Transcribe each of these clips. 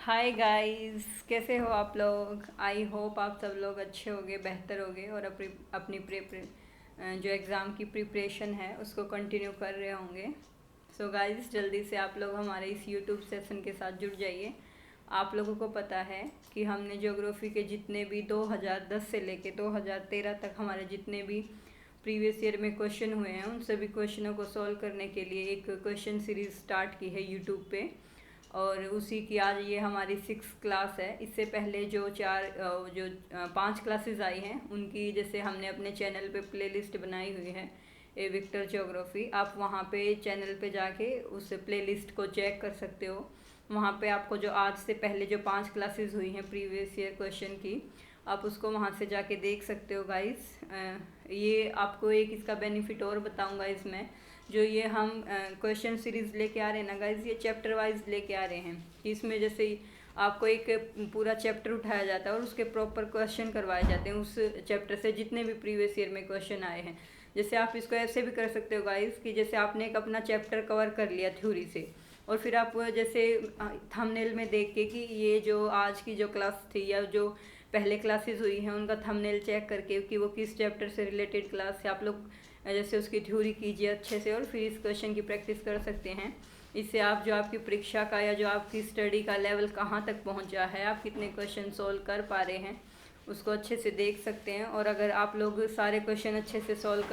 Hi guys, कैसे हो आप लोग। आई होप आप सब लोग अच्छे होंगे, बेहतर होंगे और अपनी अपनी जो एग्ज़ाम की प्रिपरेशन है उसको कंटिन्यू कर रहे होंगे। सो गाइस, जल्दी से आप लोग हमारे इस यूट्यूब सेशन के साथ जुड़ जाइए। आप लोगों को पता है कि हमने ज्योग्राफी के जितने भी 2010 से लेके 2013 तक हमारे जितने भी प्रीवियस ईयर में क्वेश्चन हुए हैं उन सभी क्वेश्चनों को सॉल्व करने के लिए एक क्वेश्चन सीरीज स्टार्ट की है यूट्यूब पे। और उसी की आज ये हमारी 6 क्लास है। इससे पहले जो 5 क्लासेस आई हैं उनकी जैसे हमने अपने चैनल पे प्लेलिस्ट बनाई हुई है, ए विक्टर ज्योग्राफी। आप वहाँ पे चैनल पे जाके उस प्लेलिस्ट को चेक कर सकते हो। वहाँ पे आपको जो आज से पहले जो 5 क्लासेस हुई हैं प्रीवियस ईयर क्वेश्चन की, आप उसको वहाँ से जाके देख सकते हो गाइस। ये आपको एक इसका बेनिफिट और बताऊँगा इसमें। जो ये हम क्वेश्चन सीरीज लेके आ रहे हैं ना गाइज, ये चैप्टर वाइज लेके आ रहे हैं। इसमें जैसे आपको एक पूरा चैप्टर उठाया जाता है और उसके प्रॉपर क्वेश्चन करवाए जाते हैं उस चैप्टर से जितने भी प्रीवियस ईयर में क्वेश्चन आए हैं। जैसे आप इसको ऐसे भी कर सकते हो गाइज कि जैसे आपने एक अपना चैप्टर कवर कर लिया थ्योरी से, और फिर आप जैसे थंबनेल में देख के कि ये जो आज की जो क्लास थी या जो पहले क्लासेस हुई हैं उनका थंबनेल चेक करके कि वो किस चैप्टर से रिलेटेड क्लास है, आप लोग जैसे उसकी थ्योरी कीजिए अच्छे से और फिर इस क्वेश्चन की प्रैक्टिस कर सकते हैं। इससे आप जो आपकी परीक्षा का या जो आपकी स्टडी का लेवल कहाँ तक पहुँचा है, आप कितने क्वेश्चन सॉल्व कर पा रहे हैं, उसको अच्छे से देख सकते हैं। और अगर आप लोग सारे क्वेश्चन अच्छे से सॉल्व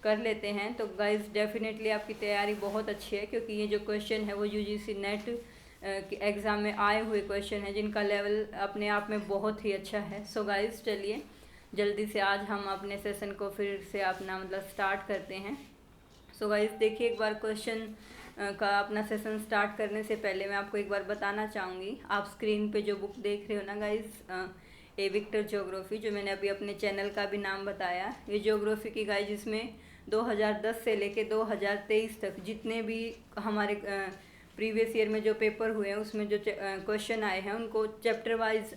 कर लेते हैं तो गाइस डेफिनेटली आपकी तैयारी बहुत अच्छी है, क्योंकि ये जो क्वेश्चन है वो यूजीसी नेट एग्ज़ाम में आए हुए क्वेश्चन है जिनका लेवल अपने आप में बहुत ही अच्छा है। सो गाइस चलिए जल्दी से आज हम अपने सेशन को फिर से अपना स्टार्ट करते हैं। सो गाइस देखिए, एक बार क्वेश्चन का अपना सेशन स्टार्ट करने से पहले मैं आपको एक बार बताना चाहूँगी। आप स्क्रीन पे जो बुक देख रहे हो ना गाइस, ए विक्टर ज्योग्राफी, जो मैंने अभी अपने चैनल का भी नाम बताया, ये ज्योग्राफी की गाइस जिसमें 2010 से लेके 2023 तक जितने भी हमारे प्रीवियस ईयर में जो पेपर हुए हैं उसमें जो क्वेश्चन आए हैं उनको चैप्टर वाइज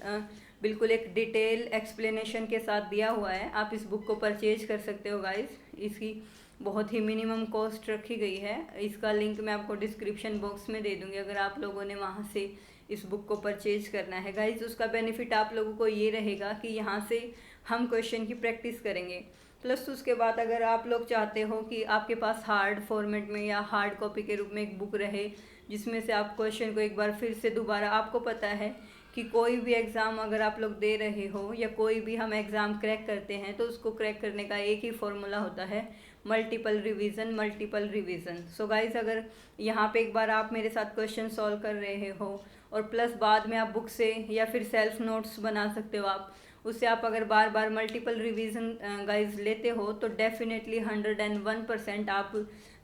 बिल्कुल एक डिटेल एक्सप्लेनेशन के साथ दिया हुआ है। आप इस बुक को परचेज कर सकते हो गाइस। इसकी बहुत ही मिनिमम कॉस्ट रखी गई है। इसका लिंक मैं आपको डिस्क्रिप्शन बॉक्स में दे दूँगी अगर आप लोगों ने वहाँ से इस बुक को परचेज करना है गाइस। उसका बेनिफिट आप लोगों को ये रहेगा कि यहाँ से हम क्वेश्चन की प्रैक्टिस करेंगे, प्लस उसके बाद अगर आप लोग चाहते हो कि आपके पास हार्ड फॉर्मेट में या हार्ड कॉपी के रूप में एक बुक रहे जिसमें से आप क्वेश्चन को एक बार फिर से दोबारा, आपको पता है कि कोई भी एग्ज़ाम अगर आप लोग दे रहे हो या कोई भी हम एग्ज़ाम क्रैक करते हैं तो उसको क्रैक करने का एक ही फॉर्मूला होता है, multiple revision, multiple revision. So guys, अगर यहाँ पे एक बार आप मेरे साथ क्वेश्चन सॉल्व कर रहे हो और प्लस बाद में आप बुक से या फिर सेल्फ नोट्स बना सकते हो, आप उससे आप अगर बार बार मल्टीपल रिवीजन गाइज लेते हो तो डेफिनेटली 101% आप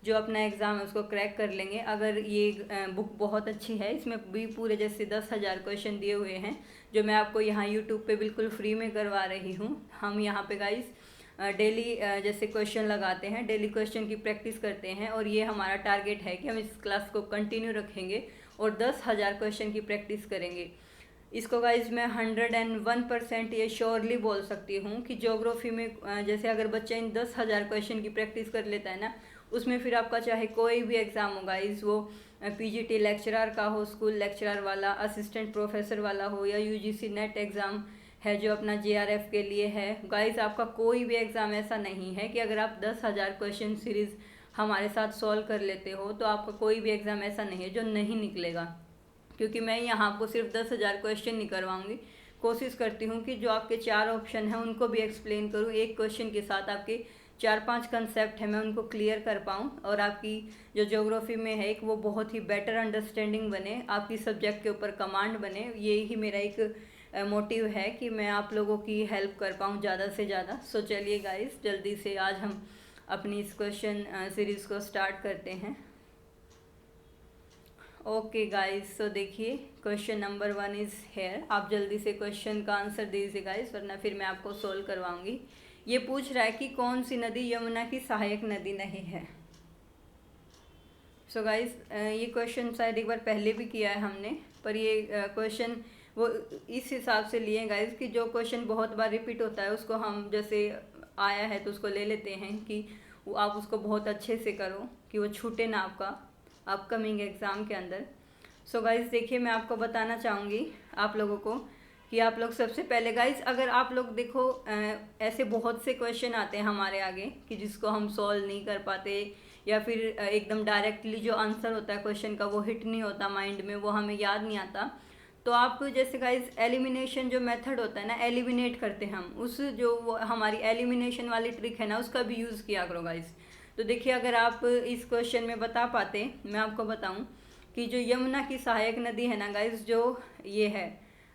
जो अपना एग्ज़ाम है उसको क्रैक कर लेंगे। अगर ये बुक बहुत अच्छी है, इसमें भी पूरे जैसे 10,000 क्वेश्चन दिए हुए हैं जो मैं आपको यहाँ यूट्यूब पे बिल्कुल फ्री में करवा रही हूँ। हम यहाँ पे गाइस डेली जैसे क्वेश्चन लगाते हैं, डेली क्वेश्चन की प्रैक्टिस करते हैं, और ये हमारा टारगेट है कि हम इस क्लास को कंटिन्यू रखेंगे और 10,000 क्वेश्चन की प्रैक्टिस करेंगे। इसको गाइज मैं 101% ये श्योरली बोल सकती हूँ कि ज्योग्राफी में जैसे अगर बच्चा इन 10,000 क्वेश्चन की प्रैक्टिस कर लेता है ना, उसमें फिर आपका चाहे कोई भी एग्ज़ाम हो गाइज, वो पीजीटी लेक्चरर का हो, स्कूल लेक्चरर वाला, असिस्टेंट प्रोफेसर वाला हो, या यूजीसी नेट एग्ज़ाम है जो अपना जेआरएफ के लिए है गाइज, आपका कोई भी एग्ज़ाम ऐसा नहीं है कि अगर आप 10,000 क्वेश्चन सीरीज़ हमारे साथ सॉल्व कर लेते हो तो आपका कोई भी एग्ज़ाम ऐसा नहीं है जो नहीं निकलेगा। क्योंकि मैं यहाँ आपको सिर्फ 10,000 क्वेश्चन नहीं करवाऊँगी, कोशिश करती हूँ कि जो आपके 4 ऑप्शन हैं उनको भी एक्सप्लेन करूँ, एक क्वेश्चन के साथ आपके 4-5 कंसेप्ट हैं मैं उनको क्लियर कर पाऊँ, और आपकी जो ज्योग्राफी में है एक वो बहुत ही बेटर अंडरस्टैंडिंग बने, आपकी सब्जेक्ट के ऊपर कमांड बने। यही मेरा एक मोटिव है कि मैं आप लोगों की हेल्प कर पाऊँ ज़्यादा से ज़्यादा। सो चलिए गाइस, जल्दी से आज हम अपनी इस क्वेश्चन सीरीज़ को स्टार्ट करते हैं। ओके गाइस, सो देखिए क्वेश्चन नंबर 1 इज़ हेयर। आप जल्दी से क्वेश्चन का आंसर दीजिए गाइस, वरना फिर मैं आपको सोल्व करवाऊंगी। ये पूछ रहा है कि कौन सी नदी यमुना की सहायक नदी नहीं है। सो गाइस, ये क्वेश्चन शायद एक बार पहले भी किया है हमने, पर ये क्वेश्चन वो इस हिसाब से लिए गाइस कि जो क्वेश्चन बहुत बार रिपीट होता है उसको हम जैसे आया है तो उसको ले लेते हैं कि वो आप उसको बहुत अच्छे से करो कि वो छूटे ना आपका अपकमिंग एग्ज़ाम के अंदर। सो गाइज देखिए, मैं आपको बताना चाहूँगी आप लोगों को कि आप लोग सबसे पहले गाइज, अगर आप लोग देखो ऐसे बहुत से क्वेश्चन आते हैं हमारे आगे कि जिसको हम सॉल्व नहीं कर पाते, या फिर एकदम डायरेक्टली जो आंसर होता है क्वेश्चन का वो हिट नहीं होता माइंड में, वो हमें याद नहीं आता। तो आप जैसे गाइज एलिमिनेशन जो मेथड होता है ना, एलिमिनेट करते हैं हम, उस जो वो हमारी एलिमिनेशन वाली ट्रिक है ना, उसका भी यूज़ किया करो गाइज। तो देखिए, अगर आप इस क्वेश्चन में बता पाते, मैं आपको बताऊं कि जो यमुना की सहायक नदी है ना गाइज, जो ये है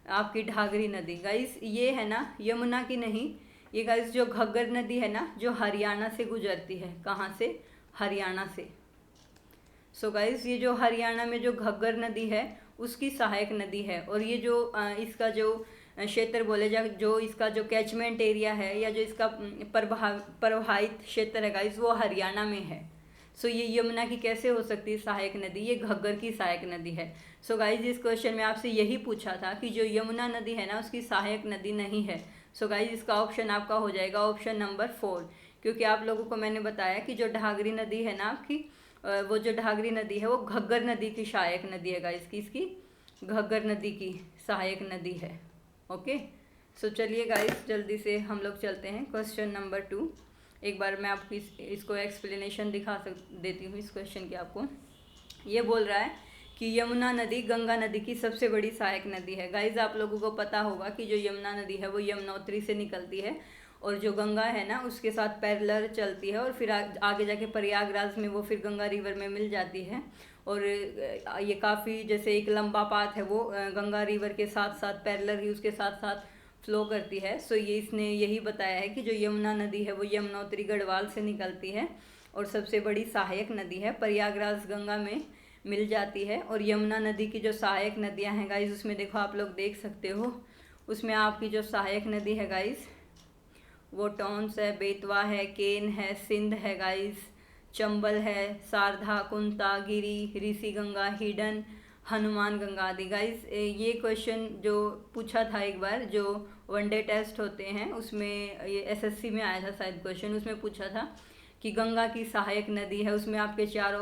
आपकी ढागरी नदी गाइज, ये है ना यमुना की नहीं, ये गाइज जो घग्गर नदी है ना, जो हरियाणा से गुजरती है। कहाँ से? हरियाणा से। सो गाइज ये जो हरियाणा में जो घग्गर नदी है उसकी सहायक नदी है, और ये जो इसका जो क्षेत्र बोले जा, जो इसका जो कैचमेंट एरिया है या जो इसका प्रवाहित क्षेत्र है गाइज, वो हरियाणा में है। सो ये यमुना की कैसे हो सकती है सहायक नदी? ये घग्गर की सहायक नदी है। सो गाइज इस क्वेश्चन में आपसे यही पूछा था कि जो यमुना नदी है ना, उसकी सहायक नदी नहीं है। सो गाइज इसका ऑप्शन आपका हो जाएगा ऑप्शन नंबर 4, क्योंकि आप लोगों को मैंने बताया कि जो ढागरी नदी है ना आपकी, वो जो ढागरी नदी है वो घग्गर नदी की सहायक नदी है गाइस, इसकी घग्गर नदी की सहायक नदी है। ओके, सो चलिए गाइस जल्दी से हम लोग चलते हैं क्वेश्चन नंबर 2। एक बार मैं आपको इसको एक्सप्लेनेशन देती हूँ इस क्वेश्चन की आपको। ये बोल रहा है कि यमुना नदी गंगा नदी की सबसे बड़ी सहायक नदी है। गाइज आप लोगों को पता होगा कि जो यमुना नदी है वो यमुनोत्री से निकलती है, और जो गंगा है ना उसके साथ पैरेलल चलती है, और फिर आगे जाके प्रयागराज में वो फिर गंगा रिवर में मिल जाती है। और ये काफ़ी जैसे एक लंबा पाथ है, वो गंगा रिवर के साथ साथ पैरेलल ही उसके साथ साथ फ्लो करती है। सो ये इसने यही बताया है कि जो यमुना नदी है वो यमुनोत्री गढ़वाल से निकलती है और सबसे बड़ी सहायक नदी है, प्रयागराज गंगा में मिल जाती है। और यमुना नदी की जो सहायक नदियां हैं गाइस, उसमें देखो आप लोग देख सकते हो, उसमें आपकी जो सहायक नदी है गाइस वो टॉन्स है, बेतवा है, केन है, सिंध है गाइस, चंबल है, शारदा, कुंता, गिरी, ऋषि गंगा, हिडन, हनुमान गंगा आदि। गाइस ये क्वेश्चन जो पूछा था एक बार, जो वनडे टेस्ट होते हैं उसमें, ये एसएससी में आया था शायद क्वेश्चन, उसमें पूछा था कि गंगा की सहायक नदी है। उसमें आपके 4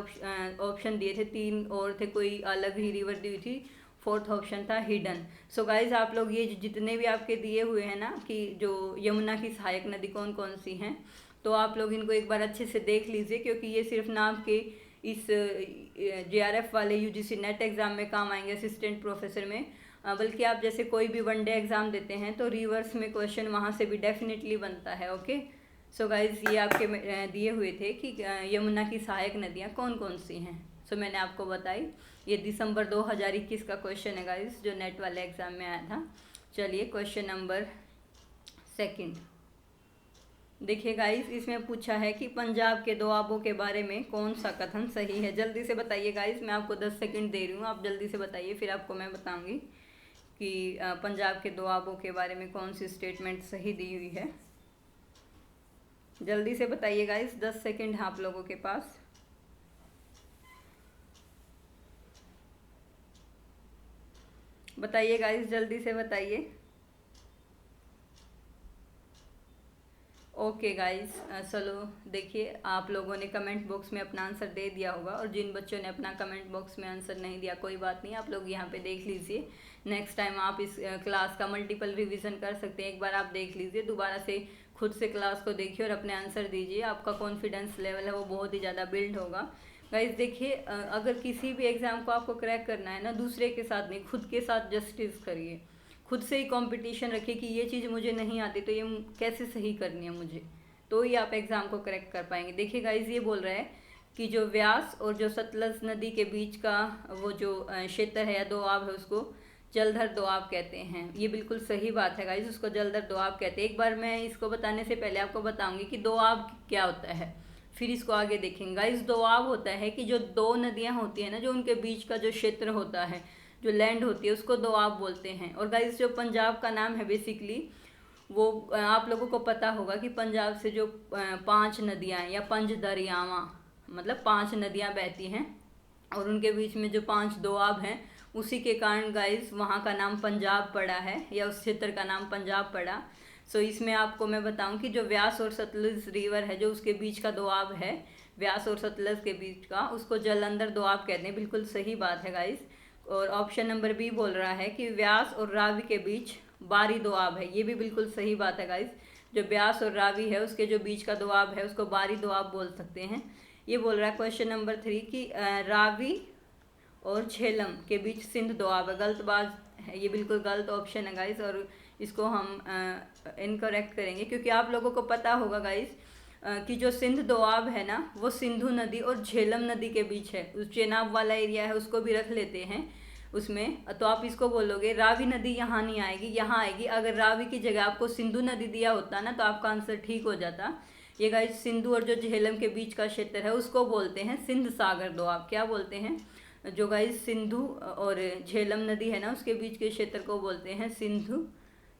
ऑप्शन दिए थे, 3 और थे, कोई अलग ही रिवर दी थी, 4th ऑप्शन था हिडन। सो गाइज आप लोग ये जितने भी आपके दिए हुए हैं ना कि जो यमुना की सहायक नदी कौन कौन सी हैं, तो आप लोग इनको एक बार अच्छे से देख लीजिए, क्योंकि ये सिर्फ ना आपके इस JRF वाले UGC नेट एग्ज़ाम में काम आएंगे असिस्टेंट प्रोफेसर में, बल्कि आप जैसे कोई भी वनडे एग्ज़ाम देते हैं तो रिवर्स में क्वेश्चन वहाँ से भी डेफिनेटली बनता है। ओके, सो गाइज ये आपके दिए हुए थे कि यमुना की सहायक नदियाँ कौन कौन सी हैं। सो मैंने आपको बताई, ये दिसंबर 2021 का क्वेश्चन है गाइस, जो नेट वाले एग्ज़ाम में आया था। चलिए क्वेश्चन नंबर 2 देखिए गाइस, इसमें पूछा है कि पंजाब के दोआबों के बारे में कौन सा कथन सही है। जल्दी से बताइए गाइस, मैं आपको 10 सेकंड दे रही हूँ, आप जल्दी से बताइए, फिर आपको मैं बताऊँगी कि पंजाब के दोआबों के बारे में कौन सी स्टेटमेंट सही दी हुई है। जल्दी से बताइए गाइस, 10 सेकंड है आप लोगों के पास। बताइए गाइस, जल्दी से बताइए। ओके गाइस, चलो देखिए, आप लोगों ने कमेंट बॉक्स में अपना आंसर दे दिया होगा, और जिन बच्चों ने अपना कमेंट बॉक्स में आंसर नहीं दिया कोई बात नहीं, आप लोग यहाँ पे देख लीजिए। नेक्स्ट टाइम आप इस क्लास का मल्टीपल रिवीजन कर सकते हैं। एक बार आप देख लीजिए, दोबारा से खुद से क्लास को देखिए और अपने आंसर दीजिए, आपका कॉन्फिडेंस लेवल है वो बहुत ही ज़्यादा बिल्ड होगा। गाइस देखिए, अगर किसी भी एग्ज़ाम को आपको क्रैक करना है ना, दूसरे के साथ नहीं, खुद के साथ जस्टिस करिए, खुद से ही कंपटीशन रखिए कि ये चीज़ मुझे नहीं आती तो ये कैसे सही करनी है मुझे, तो ही आप एग्ज़ाम को क्रैक कर पाएंगे। देखिए गाइज, ये बोल रहा है कि जो व्यास और जो सतलज नदी के बीच का वो जो क्षेत्र है या दोआब है, उसको जलधर दोआब कहते हैं। ये बिल्कुल सही बात है गाइज, उसको जलधर दोआब कहते हैं। एक बार मैं इसको बताने से पहले आपको बताऊंगी कि दोआब क्या होता है, फिर इसको आगे देखेंगे। गाइज दोआब होता है कि जो 2 नदियाँ होती हैं ना, जो उनके बीच का जो क्षेत्र होता है, जो लैंड होती है, उसको दोआब बोलते हैं। और गाइस जो पंजाब का नाम है बेसिकली, वो आप लोगों को पता होगा कि पंजाब से जो 5 नदियाँ या 5 दरियावां, मतलब 5 नदियाँ बहती हैं, और उनके बीच में जो 5 दोआब हैं, उसी के कारण गाइस वहाँ का नाम पंजाब पड़ा है, या उस क्षेत्र का नाम पंजाब पड़ा। सो इसमें आपको मैं बताऊं कि जो व्यास और सतलुज रिवर है, जो उसके बीच का दोआब है, व्यास और सतलुज के बीच का, उसको जलंधर दोआब कहते हैं। बिल्कुल सही बात है गाइस। और ऑप्शन नंबर बी बोल रहा है कि व्यास और रावी के बीच बारी दोआब है। ये भी बिल्कुल सही बात है गाइस। जो व्यास और रावी है उसके जो बीच का दोआब है उसको बारी दोआब बोल सकते हैं। ये बोल रहा है क्वेश्चन नंबर 3 कि रावी और झेलम के बीच सिंध दोआब है। गलत बात है, ये बिल्कुल गलत ऑप्शन है गाइस, और इसको हम इनकरेक्ट करेंगे क्योंकि आप लोगों को पता होगा गाइस कि जो सिंध दोआब है ना वो सिंधु नदी और झेलम नदी के बीच है। उस चेनाब वाला एरिया है उसको भी रख लेते हैं उसमें, तो आप इसको बोलोगे रावी नदी यहाँ नहीं आएगी, यहाँ आएगी। अगर रावी की जगह आपको सिंधु नदी दिया होता ना तो आपका आंसर ठीक हो जाता। ये गाइस सिंधु और जो झेलम के बीच का क्षेत्र है उसको बोलते हैं सिंध सागर दोआब। क्या बोलते हैं? जो गाइस सिंधु और झेलम नदी है ना उसके बीच के क्षेत्र को बोलते हैं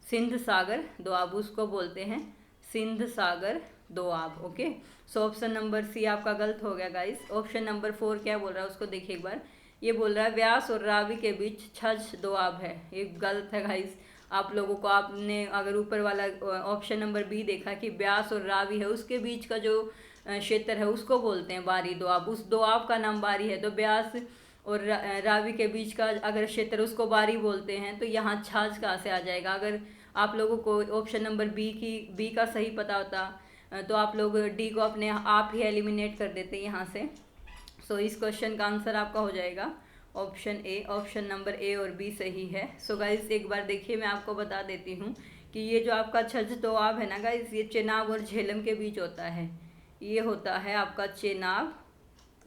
सिंध सागर दोआब, उसको बोलते हैं Sindh Sagar Doab. Okay, so option number C आपका गलत हो गया गाइस। ऑप्शन नंबर 4 क्या बोल रहा है उसको देखिए एक बार। ये बोल रहा है व्यास और रावी के बीच छज दोआब है। ये गलत है गाइस। आप लोगों को, आपने अगर ऊपर वाला ऑप्शन नंबर बी देखा कि व्यास और रावी है उसके बीच का जो क्षेत्र है उसको बोलते हैं बारी दोआब। उस दोआब का नाम बारी है, तो व्यास और रावी के बीच का अगर क्षेत्र उसको बारी बोलते हैं तो यहाँ छाछ कहाँ से आ जाएगा। अगर आप लोगों को ऑप्शन नंबर बी का सही पता होता तो आप लोग डी को अपने आप ही एलिमिनेट कर देते यहाँ से। सो इस क्वेश्चन का आंसर आपका हो जाएगा option A. Option number A और बी सही है। सो गाइस एक बार देखिए, मैं आपको बता देती हूँ कि ये जो आपका छज दोआब है ना गाइस, ये चेनाब और झेलम के बीच होता है। ये होता है आपका चेनाब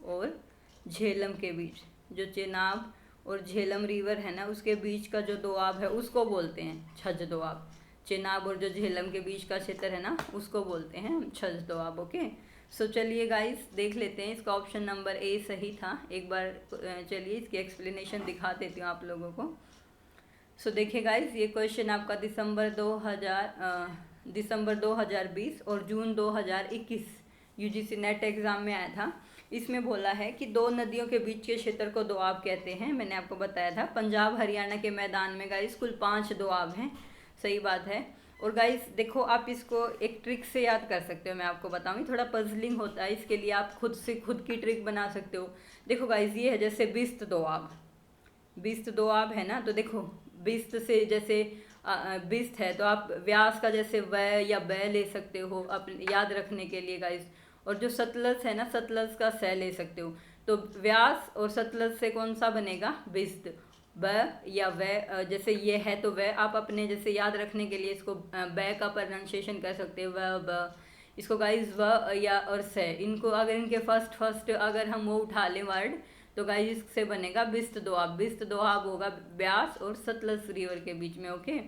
और झेलम के बीच। जो चेनाब और झेलम रिवर है ना उसके बीच का जो दोआब है उसको बोलते हैं छज दोआब। चेनाब और जो झेलम के बीच का क्षेत्र है ना उसको बोलते हैं छज दोआब। ओके, सो चलिए गाइस देख लेते हैं, इसका ऑप्शन नंबर ए सही था। एक बार चलिए इसकी एक्सप्लेनेशन दिखा देती हूँ आप लोगों को। सो देखिए गाइस, ये क्वेश्चन आपका दिसंबर 2020 और जून 2021 यूजीसी नेट एग्ज़ाम में आया था। इसमें बोला है कि दो नदियों के बीच के क्षेत्र को दोआब कहते हैं। मैंने आपको बताया था पंजाब हरियाणा के मैदान में गाइस कुल 5 दोआब हैं। सही बात है। और गाइस देखो, आप इसको एक ट्रिक से याद कर सकते हो। मैं आपको बताऊँ, थोड़ा पजलिंग होता है, इसके लिए आप खुद की ट्रिक बना सकते हो। देखो गाइस, ये है जैसे बिस्त दोआब है ना, तो देखो बिस्त से जैसे बिस्त है तो आप व्यास का जैसे व या ब ले सकते हो अपने याद रखने के लिए गाइस। और जो सतलज है ना, सतलज का स ले सकते हो। तो व्यास और सतलज से कौन सा बनेगा? बिस्त। ब या व, जैसे ये है तो व आप अपने जैसे याद रखने के लिए इसको ब का प्रोनाउंसिएशन कर सकते हो, व ब। इसको गाइस व या और स, इनको अगर इनके फर्स्ट अगर हम वो उठा लें वर्ड तो गाइस इससे बनेगा बिस्त दोआब। बिस्त दोआब होगा ब्यास और सतलज रिवर के बीच में। ओके,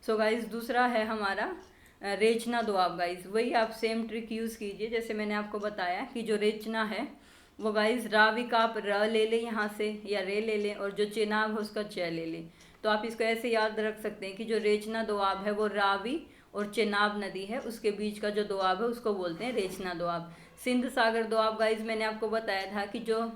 सो गाइस दूसरा है हमारा रेचना दोआब। गाइस वही आप सेम ट्रिक यूज़ कीजिए जैसे मैंने आपको बताया कि जो रेचना है वो गाइस रावी का आप र ले लें यहाँ से या रे ले लें, और जो चेनाब है उसका च ले लें। तो आप इसको ऐसे याद रख सकते हैं कि जो रेचना दोआब है वो रावी और चेनाब नदी है उसके बीच का जो दोआब है उसको बोलते हैं रेचना दोआब। सिंध सागर दोआब गाइस मैंने आपको बताया था कि जो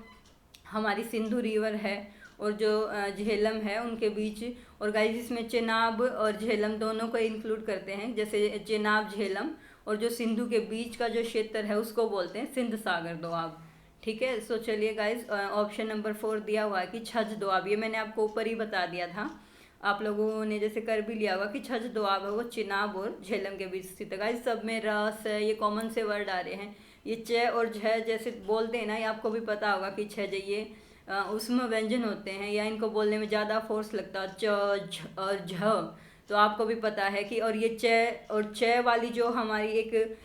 हमारी सिंधु रिवर है और जो झेलम है उनके बीच, और गाइस इसमें चेनाब और झेलम दोनों को इंक्लूड करते हैं। जैसे चेनाब झेलम और जो सिंधु के बीच का जो क्षेत्र है उसको बोलते हैं सिंध सागर दोआब। ठीक है, सो चलिए गाइस ऑप्शन नंबर 4 दिया हुआ है कि छज दोआब। ये मैंने आपको ऊपर ही बता दिया था, आप लोगों ने जैसे कर भी लिया होगा कि छज दोआब है वो चेनाब और झेलम के बीच स्थित है। गाइस सब में रस है, ये कॉमन से वर्ड आ रहे हैं। ये च और झ जैसे बोलते हैं ना, ये आपको भी पता होगा कि छ ये उसमें व्यंजन होते हैं या इनको बोलने में ज़्यादा फोर्स लगता है, च झ और झ। तो आपको भी पता है कि, और ये च और च वाली जो हमारी एक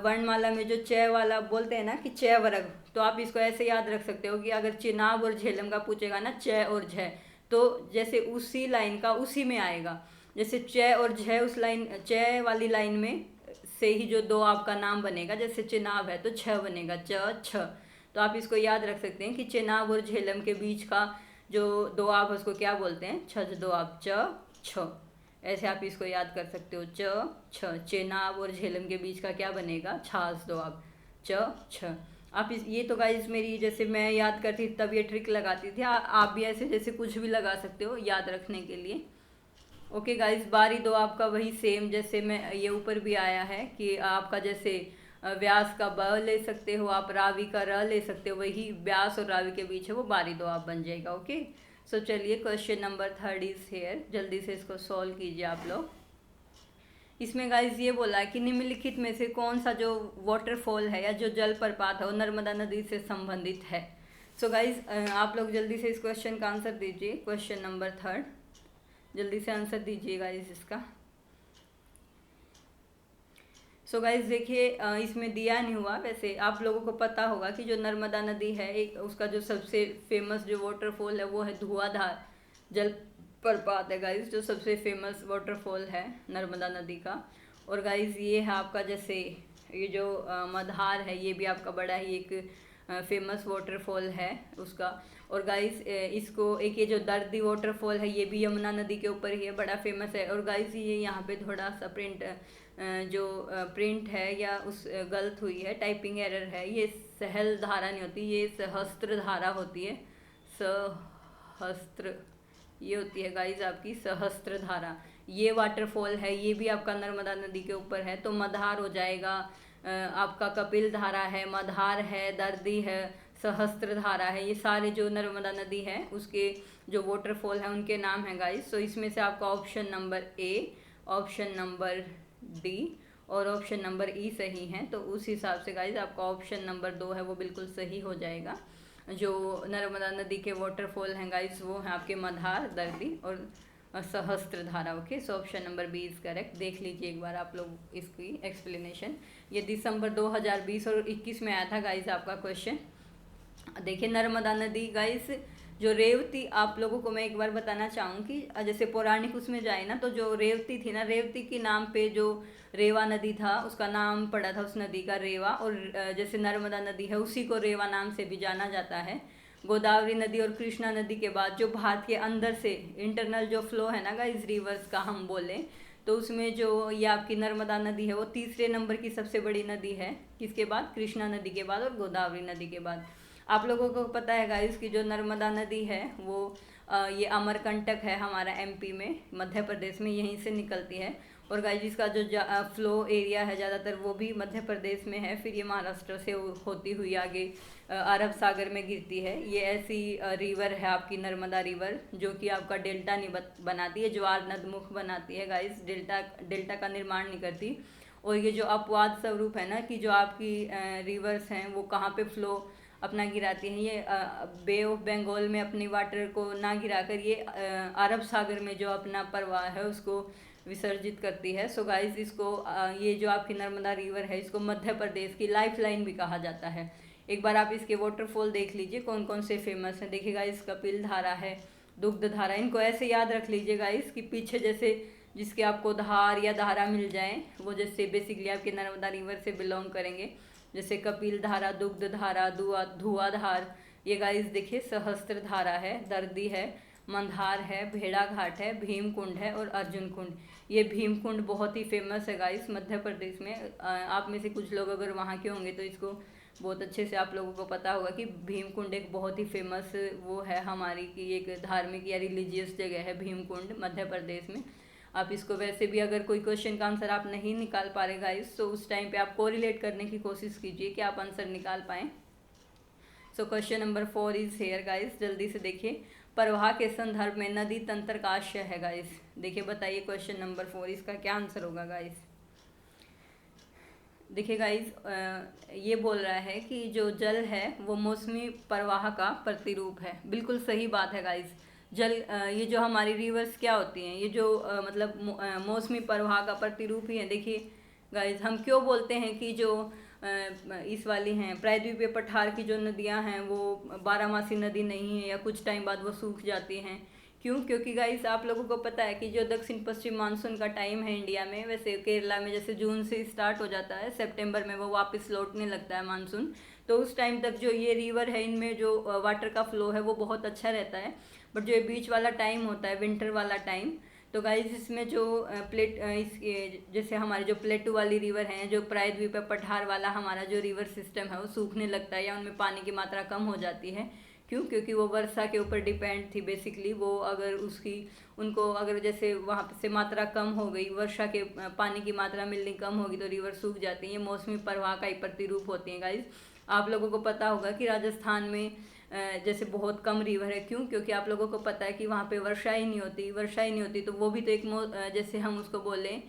वर्णमाला में जो च वाला बोलते हैं ना कि च वर्ग, तो आप इसको ऐसे याद रख सकते हो कि अगर चेनाब और झेलम का पूछेगा ना च और झ, तो जैसे उसी लाइन का उसी में आएगा। जैसे च और झ उस लाइन च वाली लाइन में से ही जो दो आपका नाम बनेगा, जैसे चेनाब है तो छ बनेगा, च छ। तो आप इसको याद रख सकते हैं कि चेनाब और झेलम के बीच का जो दोआब है उसको क्या बोलते हैं? छज दोआब, च छ। ऐसे आप इसको याद कर सकते हो, च छ। चेनाब और झेलम के बीच का क्या बनेगा? छाछ दोआब, च छ। आप ये तो गाइस मेरी जैसे मैं याद करती तब ये ट्रिक लगाती थी, आप भी ऐसे जैसे कुछ भी लगा सकते हो याद रखने के लिए। ओके गाइस, बारी दो आपका वही सेम जैसे मैं ये ऊपर भी आया है कि आपका जैसे व्यास का ब ले सकते हो आप, रावी का र ले सकते हो, वही व्यास और रावी के बीच है वो बारी दो आप बन जाएगा। ओके, सो चलिए क्वेश्चन नंबर 3 इज हेयर, जल्दी से इसको सॉल्व कीजिए आप लोग। इसमें गाइज ये बोला है कि निम्नलिखित में से कौन सा जो वाटरफॉल है या जो जलप्रपात है वो नर्मदा नदी से संबंधित है। सो गाइज आप लोग जल्दी से इस क्वेश्चन का आंसर दीजिए। क्वेश्चन नंबर 3 जल्दी से आंसर दीजिए गाइज इसका। सो गाइज देखिए इसमें दिया नहीं हुआ, वैसे आप लोगों को पता होगा कि जो नर्मदा नदी है एक उसका जो सबसे फेमस जो वाटरफॉल है वो है धुआंधार जलप्रपात है गाइज, जो सबसे फेमस वाटरफॉल है नर्मदा नदी का। और गाइज ये है आपका जैसे ये जो मधार है ये भी आपका बड़ा ही एक फेमस वाटरफॉल है उसका। और गाइस इसको एक ये जो दर्दी वाटरफॉल है ये भी यमुना नदी के ऊपर ही है, बड़ा फेमस है। और गाइस ये यहाँ पे थोड़ा सा प्रिंट है या उस गलत हुई है, टाइपिंग एरर है। ये सहल धारा नहीं होती, ये सहस्त्र धारा होती है। सहस्त्र ये होती है गाइज आपकी सहस्त्र धारा। ये वाटरफॉल है ये भी आपका नर्मदा नदी के ऊपर है। तो मधार हो जाएगा आपका, कपिल धारा है, मधार है, दर्दी है, सहस्त्र धारा है। ये सारे जो नर्मदा नदी है उसके जो वाटरफॉल है उनके नाम है गाइस। तो इसमें से आपका option number A, option number D और ऑप्शन नंबर ई सही है। तो उस हिसाब से गाइस आपका ऑप्शन नंबर 2 है वो बिल्कुल सही हो जाएगा। जो नर्मदा नदी के वाटरफॉल हैं गाइस वो हैं आपके मधार, दर्दी और Sahastradhara. Okay, so option number B is correct. देख लीजिए एक बार आप लोग इसकी एक्सप्लेनेशन। ये दिसंबर 2020 और 21 में आया था गाइस आपका क्वेश्चन। देखिए नर्मदा नदी गाइस जो रेवती, आप लोगों को मैं एक बार बताना चाहूँगी जैसे पौराणिक उसमें जाए ना तो जो रेवती थी ना, रेवती के नाम पे जो रेवा नदी था उसका नाम पड़ा था उस नदी का रेवा। और जैसे नर्मदा नदी है उसी को रेवा नाम से भी जाना जाता है। गोदावरी नदी और कृष्णा नदी के बाद जो भारत के अंदर से इंटरनल जो फ्लो है ना गाइस रिवर्स का हम बोलें तो उसमें जो ये आपकी नर्मदा नदी है वो तीसरे नंबर की सबसे बड़ी नदी है। किसके बाद? कृष्णा नदी के बाद और गोदावरी नदी के बाद। आप लोगों को पता है गाइस कि जो नर्मदा नदी है वो ये अमरकंटक है हमारा एमपी में, मध्य प्रदेश में, यहीं से निकलती है। और गाइस इसका जो फ्लो एरिया है ज़्यादातर वो भी मध्य प्रदेश में है। फिर ये महाराष्ट्र से होती हुई आगे अरब सागर में गिरती है। ये ऐसी रिवर है आपकी नर्मदा रिवर जो कि आपका डेल्टा नहीं बनाती है, ज्वार नदमुख बनाती है गाइस, डेल्टा का निर्माण नहीं करती। और ये जो अपवाद स्वरूप है ना कि जो आपकी रिवर्स हैं वो कहाँ पे फ्लो अपना गिराती हैं, ये बे ऑफ बंगाल में अपनी वाटर को ना गिराकर ये अरब सागर में जो अपना प्रवाह है उसको विसर्जित करती है। सो गाइस इसको ये जो आपकी नर्मदा रिवर है इसको मध्य प्रदेश की लाइफ लाइन भी कहा जाता है। एक बार आप इसके वाटरफॉल देख लीजिए कौन कौन से फेमस हैं। देखिए गाइस कपिल धारा है, दुग्ध धारा, इनको ऐसे याद रख लीजिए गाइस कि पीछे जैसे जिसके आपको धार या धारा मिल जाए वो जैसे बेसिकली आपके नर्मदा रिवर से बिलोंग करेंगे। जैसे कपिल धारा, दुग्ध धारा, धुआंधार। ये गाइस देखिए सहस्त्र धारा है, दर्दी है, मंधार है, भेड़ा घाट है, भीम कुंड है और अर्जुन कुंड। ये भीम कुंड बहुत ही फेमस है गाइस मध्य प्रदेश में। आप में से कुछ लोग अगर वहाँ के होंगे तो इसको बहुत अच्छे से आप लोगों को पता होगा कि भीम कुंड एक बहुत ही फेमस वो है हमारी की एक धार्मिक या रिलीजियस जगह है भीम कुंड मध्य प्रदेश में। आप इसको वैसे भी अगर कोई क्वेश्चन का आंसर आप नहीं निकाल पा रहे गाइस तो उस टाइम पे आप कोरिलेट करने की कोशिश कीजिए कि आप आंसर निकाल पाएँ। सो question number 4 is here guys, जल्दी से देखिए। प्रवाह के संदर्भ में नदी तंत्र का आशय है गाइस। देखिए बताइए क्वेश्चन नंबर 4 इसका क्या आंसर होगा गाइस। देखिए गाइस ये बोल रहा है कि जो जल है वो मौसमी प्रवाह का प्रतिरूप है। बिल्कुल सही बात है गाइस। जल ये जो हमारी रिवर्स क्या होती हैं, ये जो मतलब मौसमी प्रवाह का प्रतिरूप ही है। देखिए गाइस हम क्यों बोलते हैं कि जो इस वाली हैं प्रायद्वीपीय पठार की जो नदियां हैं वो बारहमासी नदी नहीं है या कुछ टाइम बाद वो सूख जाती हैं। क्यों? क्योंकि गाइस आप लोगों को पता है कि जो दक्षिण पश्चिम मानसून का टाइम है इंडिया में, वैसे केरला में जैसे जून से स्टार्ट हो जाता है, सितंबर में वो वापस लौटने लगता है मानसून। तो उस टाइम तक जो ये रिवर है इनमें जो वाटर का फ्लो है वो बहुत अच्छा रहता है। बट जो ये बीच वाला टाइम होता है विंटर वाला टाइम, तो गाइस इसमें जो जैसे हमारे जो प्लेटू वाली रिवर हैं, जो प्रायद्वीपीय पठार वाला हमारा जो रिवर सिस्टम है वो सूखने लगता है या उनमें पानी की मात्रा कम हो जाती है। क्यों? क्योंकि वो वर्षा के ऊपर डिपेंड थी बेसिकली। वो अगर उनको अगर जैसे वहाँ से मात्रा कम हो गई, वर्षा के पानी की मात्रा मिलनी कम होगी तो रिवर सूख जाती है। ये मौसमी प्रवाह का ही प्रतिरूप होती हैं गाइस। आप लोगों को पता होगा कि राजस्थान में जैसे बहुत कम रिवर है। क्यों? क्योंकि आप लोगों को पता है कि वहाँ पे वर्षा ही नहीं होती, वर्षा ही नहीं होती, तो वो भी तो एक जैसे हम उसको बोलें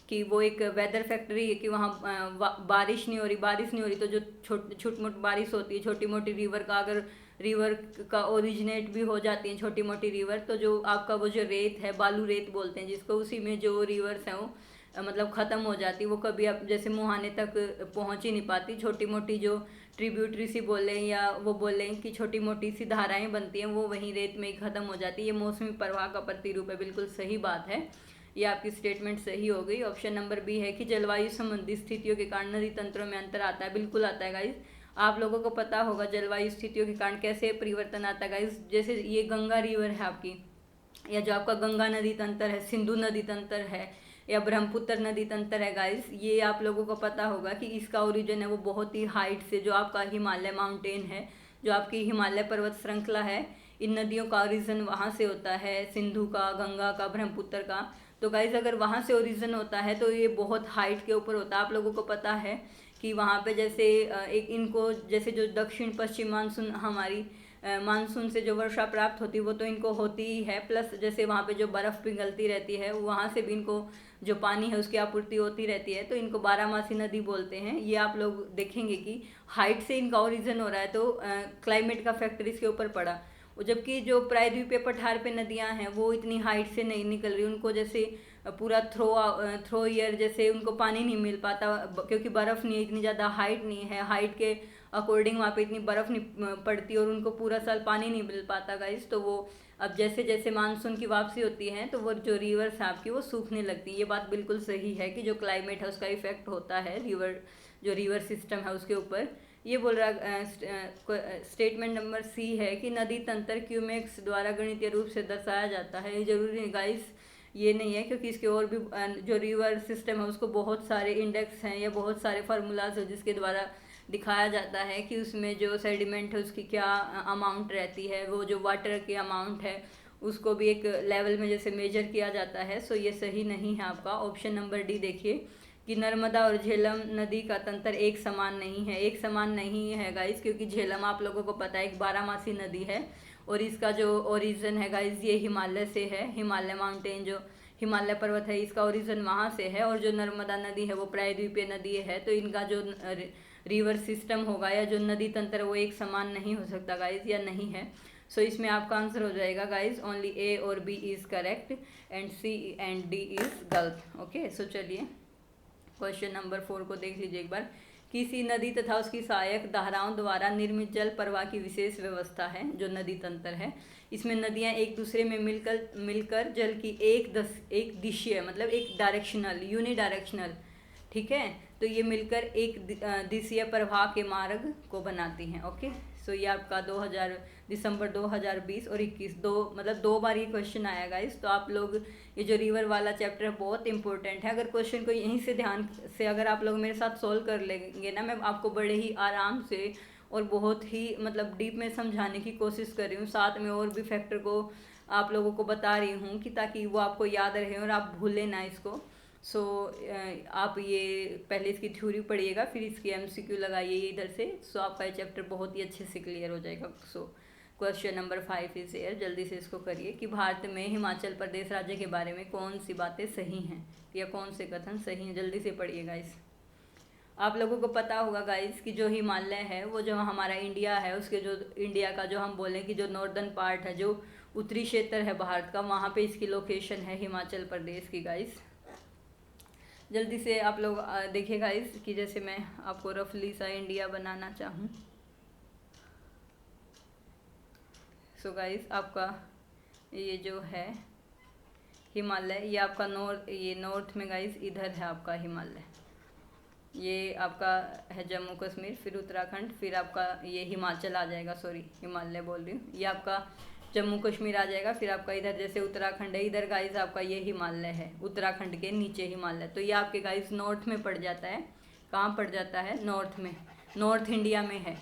कि वो एक वेदर फैक्ट्री है कि वहाँ बारिश नहीं हो रही, बारिश नहीं हो रही, तो जो छोटी मोटी बारिश होती है, छोटी मोटी रिवर का अगर रिवर का ओरिजिनेट भी हो जाती है छोटी मोटी रिवर, तो जो आपका वो जो रेत है, बालू रेत बोलते हैं जिसको, उसी में जो रिवर्स हैं वो मतलब ख़त्म हो जाती, वो कभी अब जैसे मुहाने तक पहुँच ही नहीं पाती। छोटी मोटी जो ट्रिब्यूटरी सी बोलें या वो बोलें कि छोटी मोटी सी धाराएं बनती हैं, वो वहीं रेत में ही ख़त्म हो जाती है। ये मौसमी प्रवाह का प्रतिरूप है, बिल्कुल सही बात है, ये आपकी स्टेटमेंट सही हो गई। ऑप्शन नंबर बी है कि जलवायु संबंधी स्थितियों के कारण नदी तंत्रों में अंतर आता है। बिल्कुल आता है गाइस, आप लोगों को पता होगा जलवायु स्थितियों के कारण कैसे परिवर्तन आता है गाइस। जैसे ये गंगा रिवर है आपकी, या जो आपका गंगा नदी तंत्र है, सिंधु नदी तंत्र है, या ब्रह्मपुत्र नदी तंत्र है गाइस, ये आप लोगों को पता होगा कि इसका ओरिजिन है वो बहुत ही हाइट से, जो आपका हिमालय माउंटेन है, जो आपकी हिमालय पर्वत श्रृंखला है, इन नदियों का ओरिजिन वहाँ से होता है, सिंधु का, गंगा का, ब्रह्मपुत्र का। तो गाइज अगर वहाँ से ओरिजिन होता है तो ये बहुत हाइट के ऊपर होता है। आप लोगों को पता है कि वहाँ पे जैसे एक इनको जैसे जो दक्षिण पश्चिम मानसून हमारी मानसून से जो वर्षा प्राप्त होती है वो तो इनको होती ही है, प्लस जैसे वहाँ पे जो बर्फ़ पिघलती रहती है वहाँ से भी इनको जो पानी है उसकी आपूर्ति होती रहती है, तो इनको बारहमासी नदी बोलते हैं। ये आप लोग देखेंगे कि हाइट से इनका ओरिजिन हो रहा है, तो क्लाइमेट का फैक्टर इसके ऊपर पड़ा। जबकि जो प्रायद्वीपीय पठार पे नदियां हैं वो इतनी हाइट से नहीं निकल रही, उनको जैसे पूरा थ्रो ईयर जैसे उनको पानी नहीं मिल पाता, क्योंकि बर्फ़ नहीं है, इतनी ज़्यादा हाइट नहीं है, हाइट के अकॉर्डिंग वहाँ पे इतनी बर्फ़ नहीं पड़ती और उनको पूरा साल पानी नहीं मिल पाता गाइस। तो वो अब जैसे जैसे मानसून की वापसी होती है तो वो जो रिवर्स है आपकी वो सूखने लगती है। ये बात बिल्कुल सही है कि जो क्लाइमेट है उसका इफेक्ट होता है रिवर सिस्टम है उसके ऊपर। ये बोल रहा स्टेटमेंट नंबर सी है कि नदी तंत्र क्यूमेक्स द्वारा गणितीय रूप से दर्शाया जाता है। ये जरूरी नहीं गाइस, ये नहीं है, क्योंकि इसके और भी जो रिवर सिस्टम है उसको बहुत सारे इंडेक्स हैं या बहुत सारे फार्मूलाज है जिसके द्वारा दिखाया जाता है कि उसमें जो सेडिमेंट है उसकी क्या अमाउंट रहती है, वो जो वाटर की अमाउंट है उसको भी एक लेवल में जैसे मेजर किया जाता है। सो ये सही नहीं है आपका। ऑप्शन नंबर डी देखिए कि नर्मदा और झेलम नदी का तंत्र एक समान नहीं है। एक समान नहीं है गाइस, क्योंकि झेलम आप लोगों को पता है एक बारहमासी नदी है और इसका जो ओरिजिन है गाइस ये हिमालय से है। हिमालय माउंटेन जो हिमालय पर्वत है इसका ओरिजिन वहाँ से है, और जो नर्मदा नदी है वो प्रायद्वीपीय नदी है, तो इनका जो रिवर सिस्टम होगा या जो नदी तंत्र वो एक समान नहीं हो सकता गाइज, या नहीं है। सो इसमें आपका आंसर हो जाएगा गाइज ओनली ए और B is correct and C and D is गलत। ओके, सो चलिए क्वेश्चन नंबर 4 को देख लीजिए एक बार। किसी नदी तथा उसकी सहायक धाराओं द्वारा निर्मित जल प्रवाह की विशेष व्यवस्था है जो नदी तंत्र है। इसमें नदियां एक दूसरे में मिलकर जल की एक दिशीय मतलब एक डायरेक्शनल यूनिडायरेक्शनल, ठीक है, तो ये मिलकर एक दिशीय प्रवाह के मार्ग को बनाती हैं। ओके, सो ये आपका दिसंबर 2020 और 21 दो बार ये क्वेश्चन आया गाइस। तो आप लोग ये जो रिवर वाला चैप्टर बहुत इंपॉर्टेंट है, अगर क्वेश्चन को यहीं से ध्यान से अगर आप लोग मेरे साथ सोल्व कर लेंगे ना, मैं आपको बड़े ही आराम से और बहुत ही मतलब डीप में समझाने की कोशिश कर रही हूँ, साथ में और भी फैक्टर को आप लोगों को बता रही हूँ कि ताकि वो आपको याद रहे और आप भूलें ना इसको। सो आप ये पहले इसकी थ्योरी पढ़िएगा, फिर इसकी MCQ लगाइए इधर से। सो आपका ये चैप्टर बहुत ही अच्छे से क्लियर हो जाएगा। सो क्वेश्चन नंबर 5 इज एयर, जल्दी से इसको करिए कि भारत में हिमाचल प्रदेश राज्य के बारे में कौन सी बातें सही हैं या कौन से कथन सही हैं, जल्दी से पढ़िए गाइस। आप लोगों को पता होगा गाइस कि जो हिमालय है वो जो हमारा इंडिया है उसके जो इंडिया का जो हम बोलें कि जो नॉर्दर्न पार्ट है, जो उत्तरी क्षेत्र है भारत का, वहाँ पे इसकी लोकेशन है हिमाचल प्रदेश की गाइस। जल्दी से आप लोग देखिए गाइस कि जैसे मैं आपको रफली सा इंडिया बनाना चाहूँ। सो गाइस आपका ये जो है हिमालय, ये आपका नॉर्थ में गाइस इधर है आपका हिमालय, ये आपका है जम्मू कश्मीर, फिर उत्तराखंड, फिर आपका ये हिमाचल आ जाएगा, सॉरी हिमालय बोल रही हूँ, ये आपका जम्मू कश्मीर आ जाएगा, फिर आपका इधर जैसे उत्तराखंड है, इधर गाइस आपका ये हिमालय है, उत्तराखंड के नीचे हिमालय। तो ये आपके गाइस नॉर्थ में पड़ जाता है। कहाँ पड़ जाता है? नॉर्थ में, नॉर्थ इंडिया में है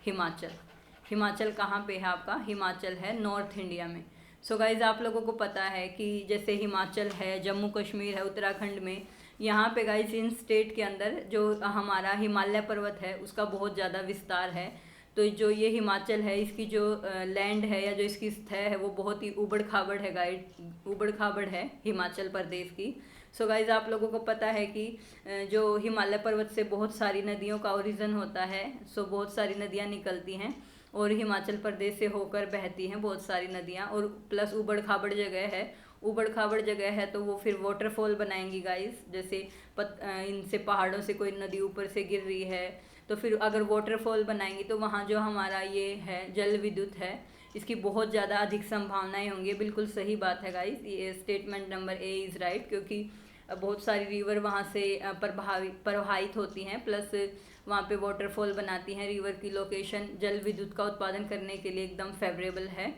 हिमाचल। हिमाचल कहाँ पे है आपका? हिमाचल है नॉर्थ इंडिया में। सो गाइज आप लोगों को पता है कि जैसे हिमाचल है, जम्मू कश्मीर है, उत्तराखंड में, यहाँ पे गाइस इन स्टेट के अंदर जो हमारा हिमालय पर्वत है उसका बहुत ज़्यादा विस्तार है। तो जो ये हिमाचल है, इसकी जो लैंड है या जो इसकी सतह है वो बहुत ही ऊबड़ खाबड़ है गाइड, ऊबड़ खाबड़ है हिमाचल प्रदेश की। सो गाइज आप लोगों को पता है कि जो हिमालय पर्वत से बहुत सारी नदियों का ओरिजिन होता है। सो बहुत सारी नदियाँ निकलती हैं और हिमाचल प्रदेश से होकर बहती हैं बहुत सारी नदियाँ, और प्लस ऊबड़ खाबड़ जगह है, ऊबड़ खाबड़ जगह है तो वो फिर वाटरफॉल बनाएंगी गाइस। जैसे इनसे पहाड़ों से कोई नदी ऊपर से गिर रही है तो फिर अगर वाटरफॉल बनाएंगी तो वहाँ जो हमारा ये है जल विद्युत है, इसकी बहुत ज़्यादा अधिक संभावनाएं होंगी। बिल्कुल सही बात है गाइस, ये statement number A is right, क्योंकि बहुत सारी रिवर वहाँ से प्रवाहित होती हैं, प्लस वहाँ पे वाटरफॉल बनाती हैं। रिवर की लोकेशन जल विद्युत का उत्पादन करने के लिए एकदम फेवरेबल है।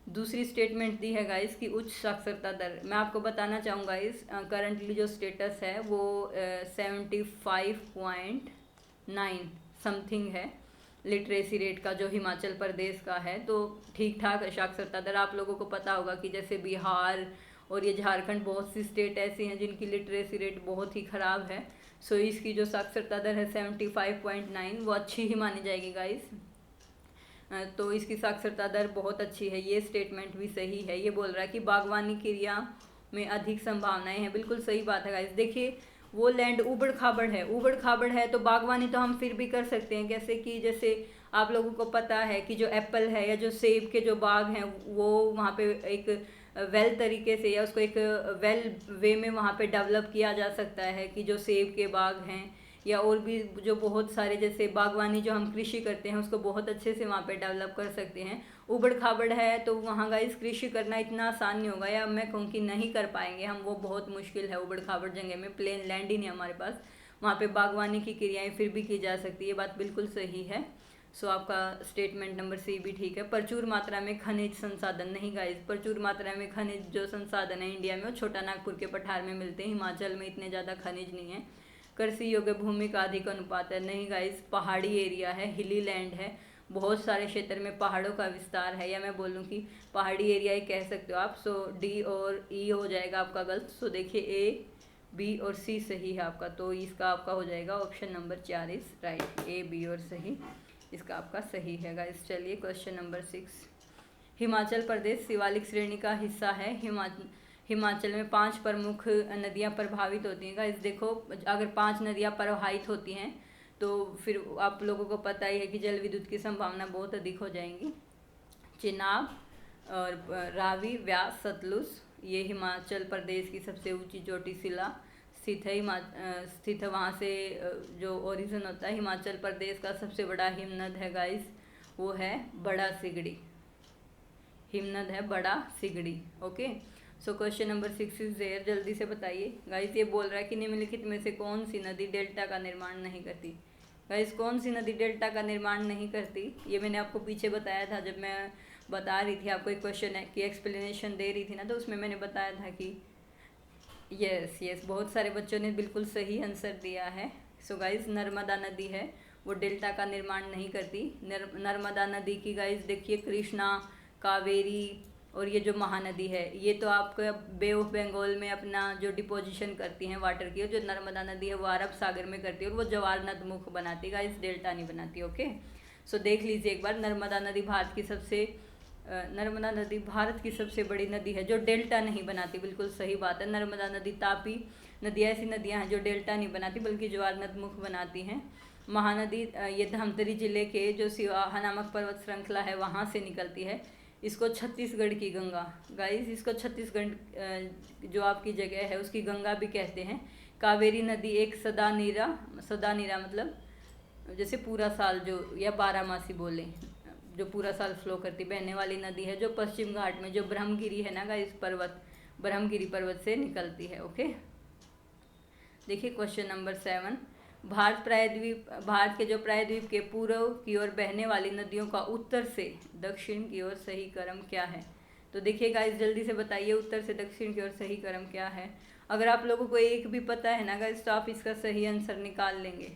दूसरी स्टेटमेंट दी है गाइस कि उच्च साक्षरता दर। मैं आपको बताना चाहूँगा इस करंटली जो स्टेटस है वो 75.9 समथिंग है लिटरेसी रेट का, जो हिमाचल प्रदेश का है। तो ठीक ठाक साक्षरता दर। आप लोगों को पता होगा कि जैसे बिहार और ये झारखंड, बहुत सी स्टेट ऐसी हैं जिनकी लिटरेसी रेट बहुत ही ख़राब है। सो इसकी जो साक्षरता दर है 75.9 वो अच्छी ही मानी जाएगी गाइस। तो इसकी साक्षरता दर बहुत अच्छी है। ये स्टेटमेंट भी सही है। ये बोल रहा है कि बागवानी क्रिया में अधिक संभावनाएं हैं। बिल्कुल सही बात है गाइस। देखिए वो लैंड ऊबड़ खाबड़ है, ऊबड़ खाबड़ है तो बागवानी तो हम फिर भी कर सकते हैं। कैसे कि जैसे आप लोगों को पता है कि जो एप्पल है या जो सेब के जो बाग हैं वो वहाँ पे एक वेल तरीके से या उसको एक वेल वे में वहाँ पे डेवलप किया जा सकता है कि जो सेब के बाग हैं या और भी जो बहुत सारे जैसे बागवानी जो हम कृषि करते हैं उसको बहुत अच्छे से वहाँ पे डेवलप कर सकते हैं। ऊबड़ खाबड़ है तो वहाँ गाइस कृषि करना इतना आसान नहीं होगा, या मैं कहूँ कि नहीं कर पाएंगे हम, वो बहुत मुश्किल है। ऊबड़ खाबड़ जगह में प्लेन लैंड ही नहीं हमारे पास, वहाँ पे बागवानी की क्रियाएँ फिर भी की जा सकती है। ये बात बिल्कुल सही है। सो आपका स्टेटमेंट नंबर सी भी ठीक है। प्रचुर मात्रा में खनिज संसाधन नहीं गाइस, प्रचुर मात्रा में खनिज जो संसाधन है इंडिया में वो छोटा नागपुर के पठार में मिलते हैं, हिमाचल में इतने ज़्यादा खनिज नहीं है। कृषि योग्य भूमि का अधिक अनुपात है नहीं गाइस, पहाड़ी एरिया है, हिली लैंड है, बहुत सारे क्षेत्र में पहाड़ों का विस्तार है, या मैं बोलूँ कि पहाड़ी एरिया ही कह सकते हो आप। सो डी और ई हो जाएगा आपका गलत। सो देखिए ए बी और सी सही है आपका, तो इसका आपका हो जाएगा option number 4 is right. A B और सही इसका आपका सही है गाइस। चलिए क्वेश्चन नंबर 6। हिमाचल प्रदेश शिवालिक श्रेणी का हिस्सा है। हिमाचल में 5 प्रमुख नदियां प्रभावित होती हैं गाइस। देखो अगर 5 नदियां प्रवाहित होती हैं तो फिर आप लोगों को पता ही है कि जल विद्युत की संभावना बहुत अधिक हो जाएंगी। चिनाब और रावी, व्यास, सतलुज, ये हिमाचल प्रदेश की सबसे ऊंची चोटी शिला स्थित है वहाँ से जो ओरिजिन होता है। हिमाचल प्रदेश का सबसे बड़ा हिमनद है गाइस, वो है बड़ा सिगड़ी, हिमनद है Bara Shigri. Okay, so question number 6 is there. जल्दी से बताइए गाइस। ये बोल रहा है कि निम्नलिखित में से कौन सी नदी डेल्टा का निर्माण नहीं करती। गाइस कौन सी नदी डेल्टा का निर्माण नहीं करती, ये मैंने आपको पीछे बताया था जब मैं बता रही थी आपको एक क्वेश्चन है कि एक्सप्लेनेशन दे रही थी ना, तो उसमें मैंने बताया था कि यस बहुत सारे बच्चों ने बिल्कुल सही आंसर दिया है। सो गाइस नर्मदा नदी है वो डेल्टा का निर्माण नहीं करती। नर्मदा नदी की गाइस देखिए कृष्णा, कावेरी और ये जो महानदी है ये तो आपका बे ऑफ बंगाल में अपना जो डिपोजिशन करती हैं वाटर की, और जो नर्मदा नदी है वो अरब सागर में करती है और वो जवार नद मुख बनाती है गाइस, डेल्टा नहीं बनाती। ओके, सो देख लीजिए एक बार। नर्मदा नदी भारत की सबसे बड़ी नदी है जो डेल्टा नहीं बनाती। बिल्कुल सही बात है। नर्मदा नदी, तापी नदी ऐसी नदियां हैं जो डेल्टा नहीं बनाती बल्कि ज्वार नद मुख बनाती हैं। महानदी ये धमतरी जिले के जो सिवाहा नामक पर्वत श्रृंखला है वहाँ से निकलती है। इसको छत्तीसगढ़ की गंगा गाइस, इसको छत्तीसगढ़ जो आपकी जगह है उसकी गंगा भी कहते हैं। कावेरी नदी एक सदा नीरा मतलब जैसे पूरा साल जो, या 12 मासी बोले, जो पूरा साल फ्लो करती बहने वाली नदी है जो पश्चिम घाट में जो ब्रह्मगिरी है ना गाइस पर्वत, ब्रह्मगिरी पर्वत से निकलती है। ओके, देखिए क्वेश्चन नंबर 7। भारत के जो प्रायद्वीप के पूर्व की ओर बहने वाली नदियों का उत्तर से दक्षिण की ओर सही क्रम क्या है। तो देखिए गाइस जल्दी से बताइए उत्तर से दक्षिण की ओर सही क्रम क्या है। अगर आप लोगों को एक भी पता है ना गाइस तो आप इसका सही आंसर निकाल लेंगे।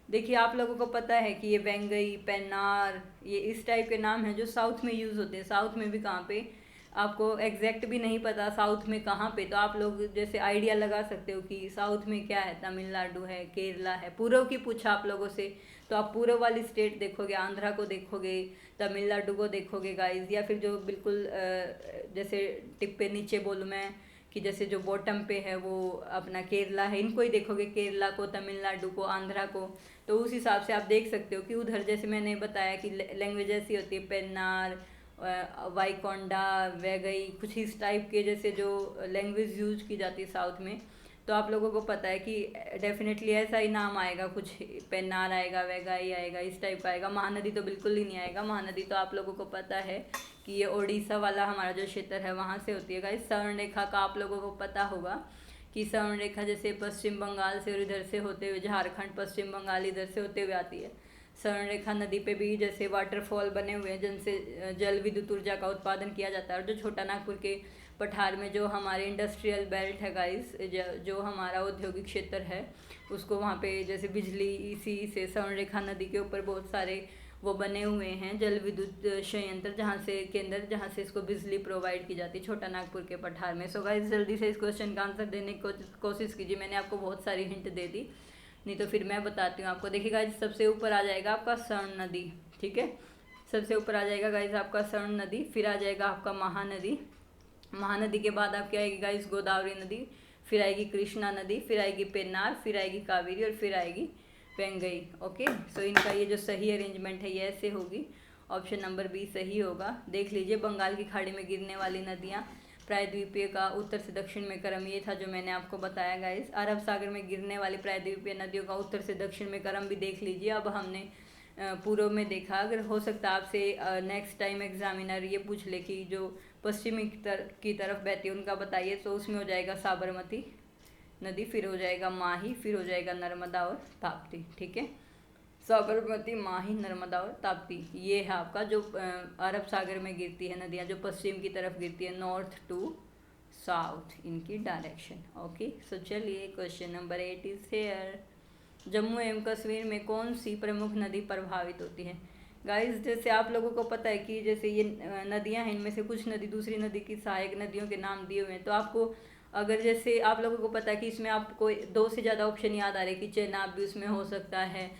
देखिए आप लोगों को पता है कि ये वेंगई, पेन्नार, ये इस टाइप के नाम हैं जो साउथ में यूज़ होते हैं। साउथ में भी कहाँ पे आपको एग्जैक्ट भी नहीं पता साउथ में कहाँ पे, तो आप लोग जैसे आइडिया लगा सकते हो कि साउथ में क्या है, तमिलनाडु है, केरला है। पूर्व की पूछा आप लोगों से तो आप पूर्व वाली स्टेट देखोगे, आंध्रा को देखोगे, तमिलनाडु को देखोगे गाइज, या फिर जो बिल्कुल जैसे टिप पे नीचे बोलूँ मैं कि जैसे जो बॉटम पे है वो अपना केरला है, इनको ही देखोगे, केरला को, तमिलनाडु को, आंध्रा को। तो उस हिसाब से आप देख सकते हो कि उधर जैसे मैंने बताया कि लैंग्वेज ऐसी होती है, पेन्नार, वाईकोंडा, वैगई, कुछ इस टाइप के जैसे जो लैंग्वेज यूज की जाती है साउथ में। तो आप लोगों को पता है कि डेफिनेटली ऐसा ही नाम आएगा, कुछ पेन्नार आएगा, वैगाई आएगा, इस टाइप का आएगा। महानदी तो बिल्कुल ही नहीं आएगा। महानदी तो आप लोगों को पता है कि ये ओडिशा वाला हमारा जो क्षेत्र है वहाँ से होती है गाइस। स्वर्ण रेखा का आप लोगों को पता होगा कि स्वर्ण रेखा जैसे पश्चिम बंगाल से और इधर से होते हुए झारखंड, पश्चिम बंगाल इधर से होते हुए आती है। स्वर्ण रेखा नदी पे भी जैसे वाटरफॉल बने हुए हैं जिनसे जल विद्युत ऊर्जा का उत्पादन किया जाता है। और जो छोटा नागपुर के पठार में जो हमारे इंडस्ट्रियल बेल्ट है गाइस, जो हमारा औद्योगिक क्षेत्र है, उसको वहाँ पे जैसे बिजली इसी से स्वर्ण रेखा नदी के ऊपर बहुत सारे वो बने हुए हैं जल विद्युत संयंत्र, जहाँ से इसको बिजली प्रोवाइड की जाती है, छोटा नागपुर के पठार में। सो गाइस जल्दी से इस क्वेश्चन का आंसर देने की कोशिश कीजिए। मैंने आपको बहुत सारी हिंट दे दी, नहीं तो फिर मैं बताती हूँ आपको। देखिए गाइस सबसे ऊपर आ जाएगा आपका स्वर्ण नदी, ठीक है, सबसे ऊपर आ जाएगा गाइस आपका स्वर्ण नदी, फिर आ जाएगा आपका महानदी। महानदी के बाद आपकी आएगी गाइस गोदावरी नदी, फिर आएगी कृष्णा नदी, फिर आएगी पेन्नार, फिर आएगी कावेरी और फिर आएगी वेंगई। ओके, सो इनका ये जो सही अरेंजमेंट है ये ऐसे होगी। ऑप्शन नंबर बी सही होगा। देख लीजिए बंगाल की खाड़ी में गिरने वाली नदियाँ, प्रायद्वीपीय का उत्तर से दक्षिण में क्रम, ये था जो मैंने आपको बताया गाइस। अरब सागर में गिरने वाली प्रायद्वीपीय नदियों का उत्तर से दक्षिण में क्रम भी देख लीजिए। अब हमने पूर्व में देखा, अगर हो सकता है आपसे नेक्स्ट टाइम एग्जामिनर ये पूछ ले कि जो पश्चिमी की तरफ बहती है उनका बताइए, तो उसमें हो जाएगा साबरमती नदी, फिर हो जाएगा माही, फिर हो जाएगा नर्मदा और ताप्ती, ठीक है। साबरमती, माही, नर्मदा और ताप्ती, ये है आपका जो अरब सागर में गिरती है नदियाँ, जो पश्चिम की तरफ गिरती है, नॉर्थ टू साउथ इनकी डायरेक्शन। ओके, सो चलिए question number 8 is here. Jammu एवं कश्मीर में कौन सी प्रमुख नदी प्रभावित होती है? गाइस जैसे आप लोगों को पता है कि जैसे ये नदियां हैं, इनमें से कुछ नदी दूसरी नदी की सहायक नदियों के नाम दिए हुए हैं। तो आपको अगर जैसे आप लोगों को पता है कि इसमें आपको 2 से ज़्यादा ऑप्शन याद आ रहे हैं कि चेनाब भी उसमें हो सकता है,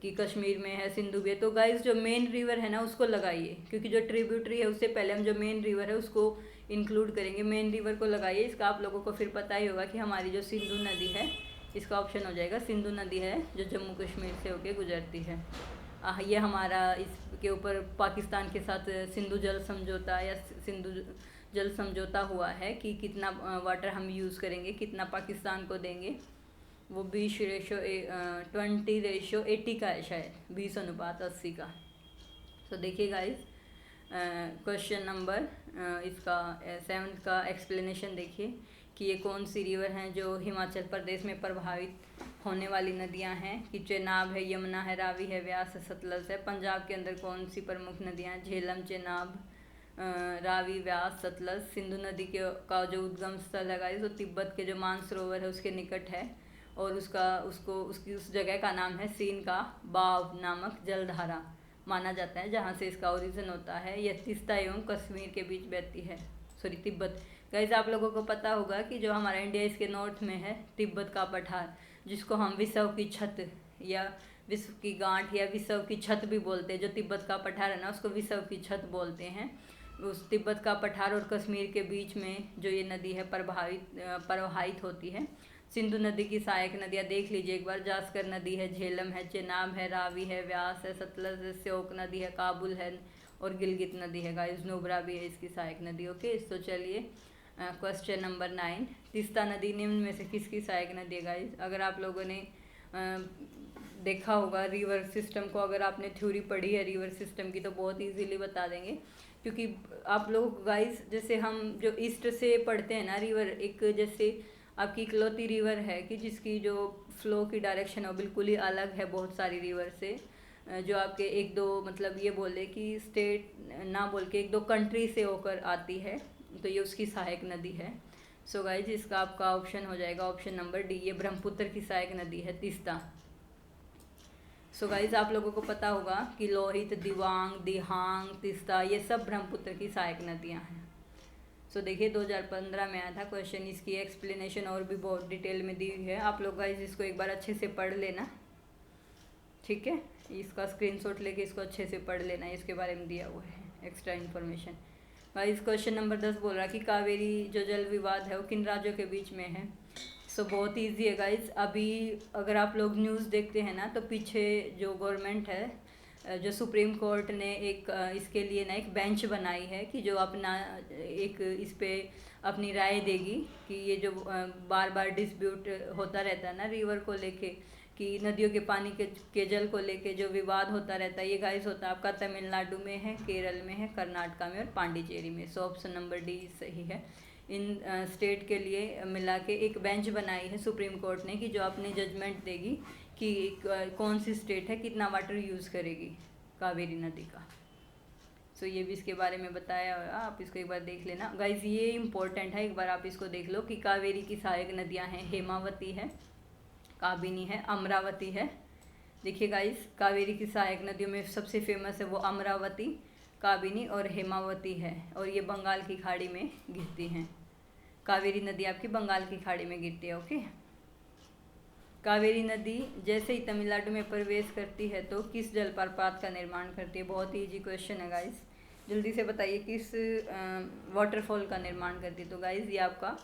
कि कश्मीर में है, सिंधु भी है। तो गाइस जो मेन रिवर है ना उसको लगाइए, क्योंकि जो ट्रिब्यूटरी है उससे पहले हम जो मेन रिवर है उसको इंक्लूड करेंगे। मेन रिवर को लगाइए। इसका आप लोगों को फिर पता ही होगा कि हमारी जो सिंधु नदी है, इसका ऑप्शन हो जाएगा सिंधु नदी है, जो जम्मू कश्मीर से होके गुजरती है। ये हमारा इसके ऊपर पाकिस्तान के साथ सिंधु जल समझौता या सिंधु जल समझौता हुआ है कि कितना वाटर हम यूज़ करेंगे, कितना पाकिस्तान को देंगे। वो 20:20:80 का है शायद, 20:80 का। तो देखिए गाइस क्वेश्चन नंबर इसका 7th का एक्सप्लेनेशन देखिए कि ये कौन सी रिवर हैं जो हिमाचल प्रदेश में प्रभावित होने वाली नदियां हैं, कि चेनाब है, यमुना है, रावी है, व्यास है, सतलज है। पंजाब के अंदर कौन सी प्रमुख नदियां हैं? झेलम, चेनाब, रावी, व्यास, सतलज। सिंधु नदी का जो उद्गम स्थल है गाइस वो तिब्बत के जो मानसरोवर है उसके निकट है, और उसकी उस जगह का नाम है सीन का बाव नामक जलधारा माना जाता है, जहाँ से इसका ओरिजिन होता है। यह तीस्ता एवं कश्मीर के बीच बहती है, सॉरी तिब्बत। गाइस आप लोगों को पता होगा कि जो हमारा इंडिया इसके नॉर्थ में है, तिब्बत का पठार, जिसको हम विश्व की छत या विश्व की गांठ या विश्व की छत भी बोलते हैं। जो तिब्बत का पठार है ना उसको विश्व की छत बोलते हैं। उस तिब्बत का पठार और कश्मीर के बीच में जो ये नदी है प्रवाहित होती है। सिंधु नदी की सहायक नदियाँ देख लीजिए एक बार। जास्कर नदी है, झेलम है, चेनाब है, रावी है, व्यास है, सतलज है, श्योक नदी है, काबुल है और गिलगित नदी है गाइस। नुब्रा भी है इसकी सहायक नदी। ओके, तो चलिए क्वेश्चन नंबर 9, तीस्ता नदी निम्न में से किसकी सहायक नदी है गाइस? अगर आप लोगों ने देखा होगा रिवर सिस्टम को, अगर आपने थ्योरी पढ़ी है रिवर सिस्टम की, तो बहुत इजीली बता देंगे। क्योंकि आप लोग गाइस जैसे हम जो ईस्ट से पढ़ते हैं ना रिवर, एक जैसे आपकी इकलौती रिवर है कि जिसकी जो फ्लो की डायरेक्शन है वो बिल्कुल ही अलग है बहुत सारी रिवर से, जो आपके 1-2 मतलब ये बोले कि स्टेट ना बोल के 1-2 कंट्री से होकर आती है, तो ये उसकी सहायक नदी है। सो गाइज इसका आपका ऑप्शन हो जाएगा ऑप्शन नंबर डी, ये ब्रह्मपुत्र की सहायक नदी है तीस्ता। सो गाइज आप लोगों को पता होगा कि लोहित, दिवांग, दिहांग, तीस्ता ये सब ब्रह्मपुत्र की सहायक नदियाँ हैं। सो देखिए 2015 में आया था क्वेश्चन, इसकी एक्सप्लेनेशन और भी बहुत डिटेल में दी हुई है। आप लोग गाइज इसको एक बार अच्छे से पढ़ लेना, ठीक है। इसका स्क्रीनशॉट लेके इसको अच्छे से पढ़ लेना है, इसके बारे में दिया हुआ है extra information. Guys question number 10 बोल रहा है कि कावेरी जो जल विवाद है वो किन राज्यों के बीच में है। सो बहुत ईजी है गाइस। अभी अगर आप लोग न्यूज़ देखते हैं ना, तो पीछे जो गवर्नमेंट है, जो सुप्रीम कोर्ट ने एक इसके लिए ना एक बेंच बनाई है कि जो अपना एक इस पे अपनी राय देगी कि ये जो बार बार डिस्प्यूट होता रहता है ना रिवर को लेके, कि नदियों के पानी के जल को लेके जो विवाद होता रहता है, ये गाइस होता है आपका तमिलनाडु में है, केरल में है, कर्नाटका में और पांडिचेरी में। सो ऑप्शन नंबर डी सही है। इन स्टेट के लिए मिला के एक बेंच बनाई है सुप्रीम कोर्ट ने कि जो अपनी जजमेंट देगी कि कौन सी स्टेट है कितना वाटर यूज़ करेगी कावेरी नदी का। सो ये भी इसके बारे में बताया हुआ, आप इसको एक बार देख लेना गाइज, ये इम्पोर्टेंट है, एक बार आप इसको देख लो कि कावेरी की सहायक नदियाँ हैं, हेमावती है, काबिनी है, अमरावती है। देखिए गाइस, कावेरी की सहायक नदियों में सबसे फेमस है वो अमरावती, काबिनी और हेमावती है, और ये बंगाल की खाड़ी में गिरती हैं। कावेरी नदी आपकी बंगाल की खाड़ी में गिरती है। ओके, कावेरी नदी जैसे ही तमिलनाडु में प्रवेश करती है तो किस जलप्रपात का निर्माण करती है। बहुत ही ईजी क्वेश्चन है गाइस, जल्दी से बताइए किस वाटरफॉल का निर्माण करती है। तो गाइस ये आपका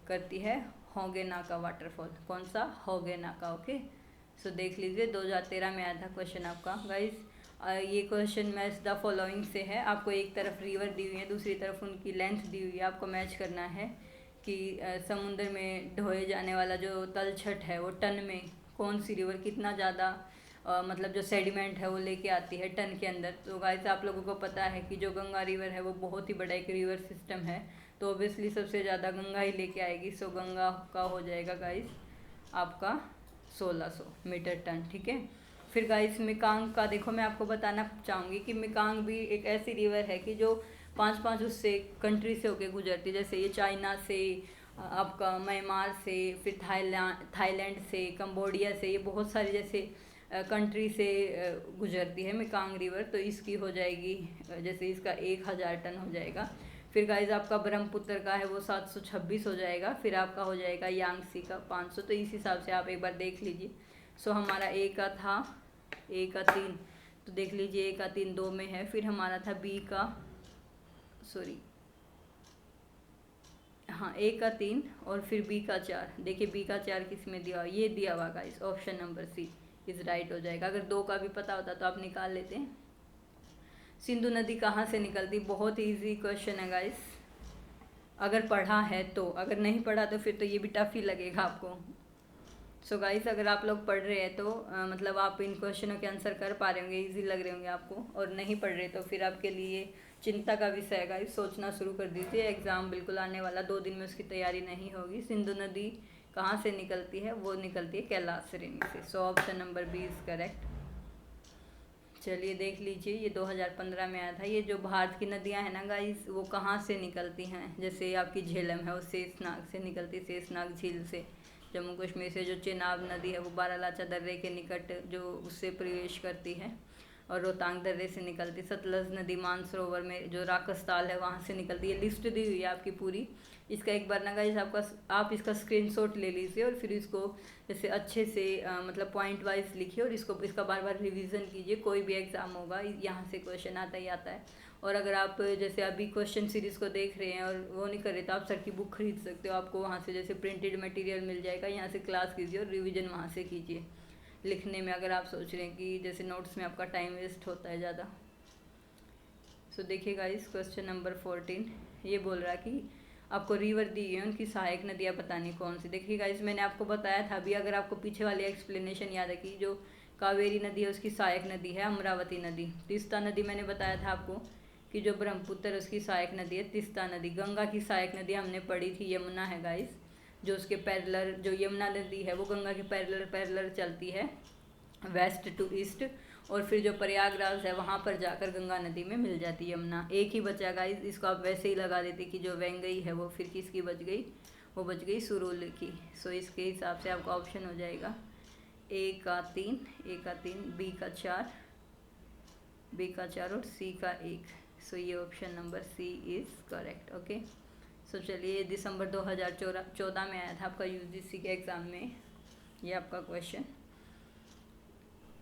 करती है होगेनाका वाटरफॉल। कौन सा? होगेनाका। ओके, सो देख लीजिए 2013 में आया था क्वेश्चन आपका गाइस। ये क्वेश्चन मैच द फॉलोइंग से है। आपको एक तरफ रिवर दी हुई है, दूसरी तरफ उनकी लेंथ दी हुई है, आपको मैच करना है कि समुद्र में ढोए जाने वाला जो तलछट है वो टन में कौन सी रिवर कितना ज़्यादा मतलब जो सेडिमेंट है वो लेके आती है टन के अंदर। तो गाइस आप लोगों को पता है कि जो गंगा रिवर है वो बहुत ही बड़ा एक रिवर सिस्टम है, तो ऑब्वियसली सबसे ज़्यादा गंगा ही लेके आएगी। सो गंगा का हो जाएगा गाइस आपका 1600 मीटर टन। ठीक है, फिर गाइस मिकांग का देखो, मैं आपको बताना चाहूँगी कि मिकांग भी एक ऐसी रिवर है कि जो पांच उससे कंट्री से होके गुजरती है। जैसे ये चाइना से, आपका म्यांमार से, फिर थाईलैंड से, कंबोडिया से, ये बहुत सारी जैसे कंट्री से गुजरती है मिकांग रिवर। तो इसकी हो जाएगी जैसे इसका 1000 टन हो जाएगा। फिर गाइज आपका ब्रह्मपुत्र का है वो 726 हो जाएगा। फिर आपका हो जाएगा यांगसी का 500। तो इस हिसाब से आप एक बार देख लीजिए। सो हमारा ए का था, ए का 3, तो देख लीजिए ए का 3 2 में है। फिर हमारा था बी का, सॉरी हाँ, ए का 3 और फिर बी का 4। देखिए बी का 4 किस में दिया हुआ, ये दिया हुआ guys, option number C is right हो जाएगा। अगर 2 का भी पता होता तो आप निकाल लेते हैं। सिंधु नदी कहाँ से निकलती? बहुत इजी क्वेश्चन है गाइस, अगर पढ़ा है तो। अगर नहीं पढ़ा तो फिर तो ये भी टफ ही लगेगा आपको। सो गाइस अगर आप लोग पढ़ रहे हैं तो मतलब आप इन क्वेश्चनों के आंसर कर पा रहे होंगे, इजी लग रहे होंगे आपको। और नहीं पढ़ रहे तो फिर आपके लिए चिंता का विषय है गाइस, सोचना शुरू कर दीजिए। एग्ज़ाम बिल्कुल आने वाला, 2 दिन में उसकी तैयारी नहीं होगी। सिंधु नदी कहाँ से निकलती है? वो निकलती है कैलाश श्रेणी से। So option number B is correct. चलिए देख लीजिए, ये 2015 में आया था। ये जो भारत की नदियां हैं ना गाइस, वो कहाँ से निकलती हैं? जैसे आपकी झेलम है वो शेषनाग से निकलती, शेषनाग झील से। जम्मू कश्मीर से जो चेनाब नदी है वो बारालाचा दर्रे के निकट जो उससे प्रवेश करती है, और रोहतांग दर्रे से निकलती। सतलज नदी मानसरोवर में जो राकस ताल है वहाँ से निकलती है। लिस्ट दी हुई है आपकी पूरी। इसका एक बार ना गाइस आप इसका स्क्रीनशॉट ले लीजिए और फिर इसको जैसे अच्छे से मतलब पॉइंट वाइज लिखिए और इसका बार बार रिवीजन कीजिए। कोई भी एग्ज़ाम होगा यहाँ से क्वेश्चन आता ही आता है। और अगर आप जैसे अभी क्वेश्चन सीरीज़ को देख रहे हैं और वो नहीं कर रहे तो आप सर की बुक खरीद सकते हो, आपको वहाँ से जैसे प्रिंटेड मटेरियल मिल जाएगा। यहाँ से क्लास कीजिए और रिविज़न वहाँ से कीजिए लिखने में, अगर आप सोच रहे हैं कि जैसे नोट्स में आपका टाइम वेस्ट होता है ज़्यादा। सो देखिए गाइस क्वेश्चन नंबर 14 ये बोल रहा है कि आपको रिवर दी है, उनकी सहायक नदियाँ बतानी कौन सी। देखिए गाइस मैंने आपको बताया था अभी, अगर आपको पीछे वाली एक्सप्लेनेशन याद है कि जो कावेरी नदी है उसकी सहायक नदी है अमरावती नदी। तीस्ता नदी मैंने बताया था आपको कि जो ब्रह्मपुत्र उसकी सहायक नदी है तीस्ता नदी। गंगा की सहायक नदी हमने पढ़ी थी यमुना है गाइस, जो उसके पैरेलल, जो यमुना नदी है वो गंगा के पैरेलल चलती है वेस्ट टू ईस्ट, और फिर जो प्रयागराज है वहाँ पर जाकर गंगा नदी में मिल जाती है यमुना। एक ही बचा गाइस, इसको आप वैसे ही लगा देते कि जो वेंगई है वो फिर किसकी बच गई? वो बच गई सुरुल की। सो इसके हिसाब से आपका ऑप्शन हो जाएगा ए का 3, बी का 4 और सी का 1। सो ये option number C is correct. Okay, so चलिए दिसंबर 2014 में आया था आपका यूजीसी के एग्ज़ाम में ये आपका क्वेश्चन।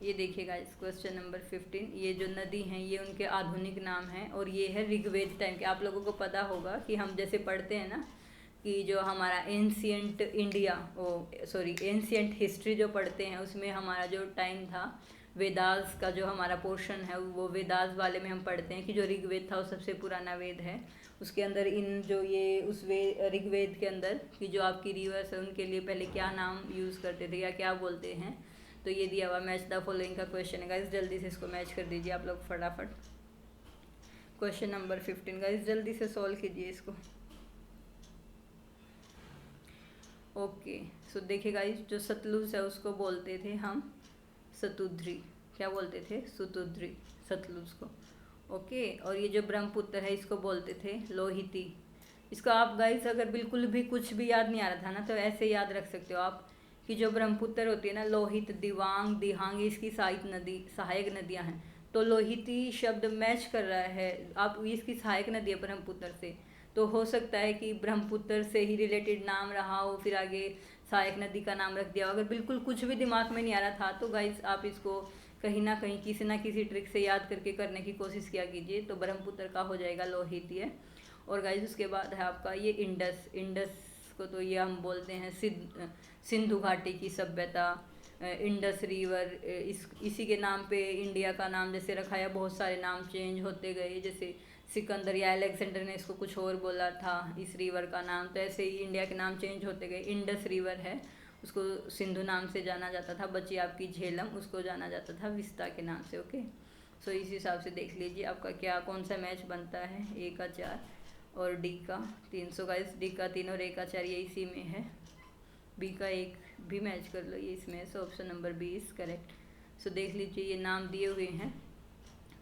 ये देखिएगा इस क्वेश्चन नंबर 15, ये जो नदी हैं ये उनके आधुनिक नाम हैं और ये है ऋग्वेद टाइम के। आप लोगों को पता होगा कि हम जैसे पढ़ते हैं ना कि जो हमारा एंशियंट इंडिया, एंशियंट हिस्ट्री जो पढ़ते हैं उसमें हमारा जो टाइम था, वेदास का जो हमारा पोर्शन है वो वेदास वाले में हम पढ़ते हैं कि जो ऋग्वेद था वो सबसे पुराना वेद है। उसके अंदर इन जो ये उस ऋग्वेद के अंदर कि जो आपकी रिवर्स है उनके लिए पहले क्या नाम यूज़ करते थे या क्या बोलते हैं, तो ये दिया हुआ मैच द फॉलोइंग का क्वेश्चन है गाइस। जल्दी से इसको मैच कर दीजिए आप लोग फटाफट। क्वेश्चन नंबर 15 गाइस, जल्दी से सॉल्व कीजिए इसको। ओके, सो देखिए गाइस, जो सतलुज है उसको बोलते थे हम सतुद्री। क्या बोलते थे? सतुद्री, सतलुज को। ओके, और ये जो ब्रह्मपुत्र है इसको बोलते थे लोहिती। इसको आप गाइस अगर बिल्कुल भी कुछ भी याद नहीं आ रहा था ना तो ऐसे याद रख सकते हो आप कि जो ब्रह्मपुत्र होती है ना, लोहित, दिवांग, दिहांग, इसकी सहायक नदियां हैं। तो लोहिती शब्द मैच कर रहा है, आप इसकी सहायक नदी है ब्रह्मपुत्र से, तो हो सकता है कि ब्रह्मपुत्र से ही रिलेटेड नाम रहा हो, फिर आगे सहायक नदी का नाम रख दिया हो। अगर बिल्कुल कुछ भी दिमाग में नहीं आ रहा था तो गाइस आप इसको कहीं ना किसी ट्रिक से याद करके करने की कोशिश किया कीजिए। तो ब्रह्मपुत्र का हो जाएगा लोहितीय। और गाइस उसके बाद है आपका ये इंडस। इंडस को तो ये हम बोलते हैं सिंधु घाटी की सभ्यता। इंडस रिवर, इसी के नाम पे इंडिया का नाम जैसे रखा है, बहुत सारे नाम चेंज होते गए। जैसे सिकंदर या अलेक्जेंडर ने इसको कुछ और बोला था इस रिवर का नाम, तो ऐसे ही इंडिया के नाम चेंज होते गए। इंडस रिवर है, उसको सिंधु नाम से जाना जाता था। बची आपकी झेलम, उसको जाना जाता था विस्ता के नाम से। ओके, सो इस हिसाब से देख लीजिए आपका क्या कौन सा मैच बनता है। ए का 4 और डी का 3। सो गाइस डी का 3 और ए का 4 ये इसी में है। बी का 1 भी मैच कर लो, ये इसमें है। So option number B is correct. So देख लीजिए ये नाम दिए हुए हैं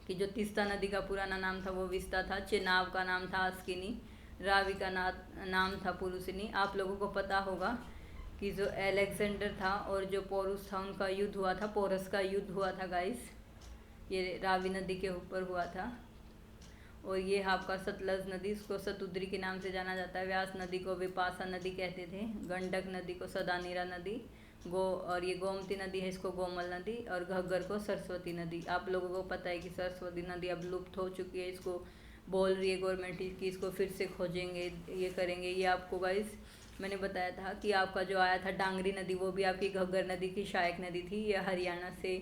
कि जो तीस्ता नदी का पुराना नाम था वो विस्ता था। चेनाब का नाम था अस्किनी। रावी का नाम था पुरुषिनी। आप लोगों को पता होगा कि जो अलेक्जेंडर था और जो पोरुस था उनका युद्ध हुआ था, पोरस का युद्ध हुआ था गाइस, ये रावी नदी के ऊपर हुआ था। और ये आपका सतलज नदी, इसको सतुद्री के नाम से जाना जाता है। व्यास नदी को विपाशा नदी कहते थे। गंडक नदी को सदानीरा नदी, और ये गोमती नदी है इसको गोमल नदी, और घग्गर को सरस्वती नदी। आप लोगों को पता है कि सरस्वती नदी अब लुप्त हो चुकी है, इसको बोल रही है गवर्नमेंट कि इसको फिर से खोजेंगे, ये करेंगे। ये आपको गाइस मैंने बताया था कि आपका जो आया था डांगरी नदी, वो भी आपकी घग्गर नदी की सहायक नदी थी। ये हरियाणा से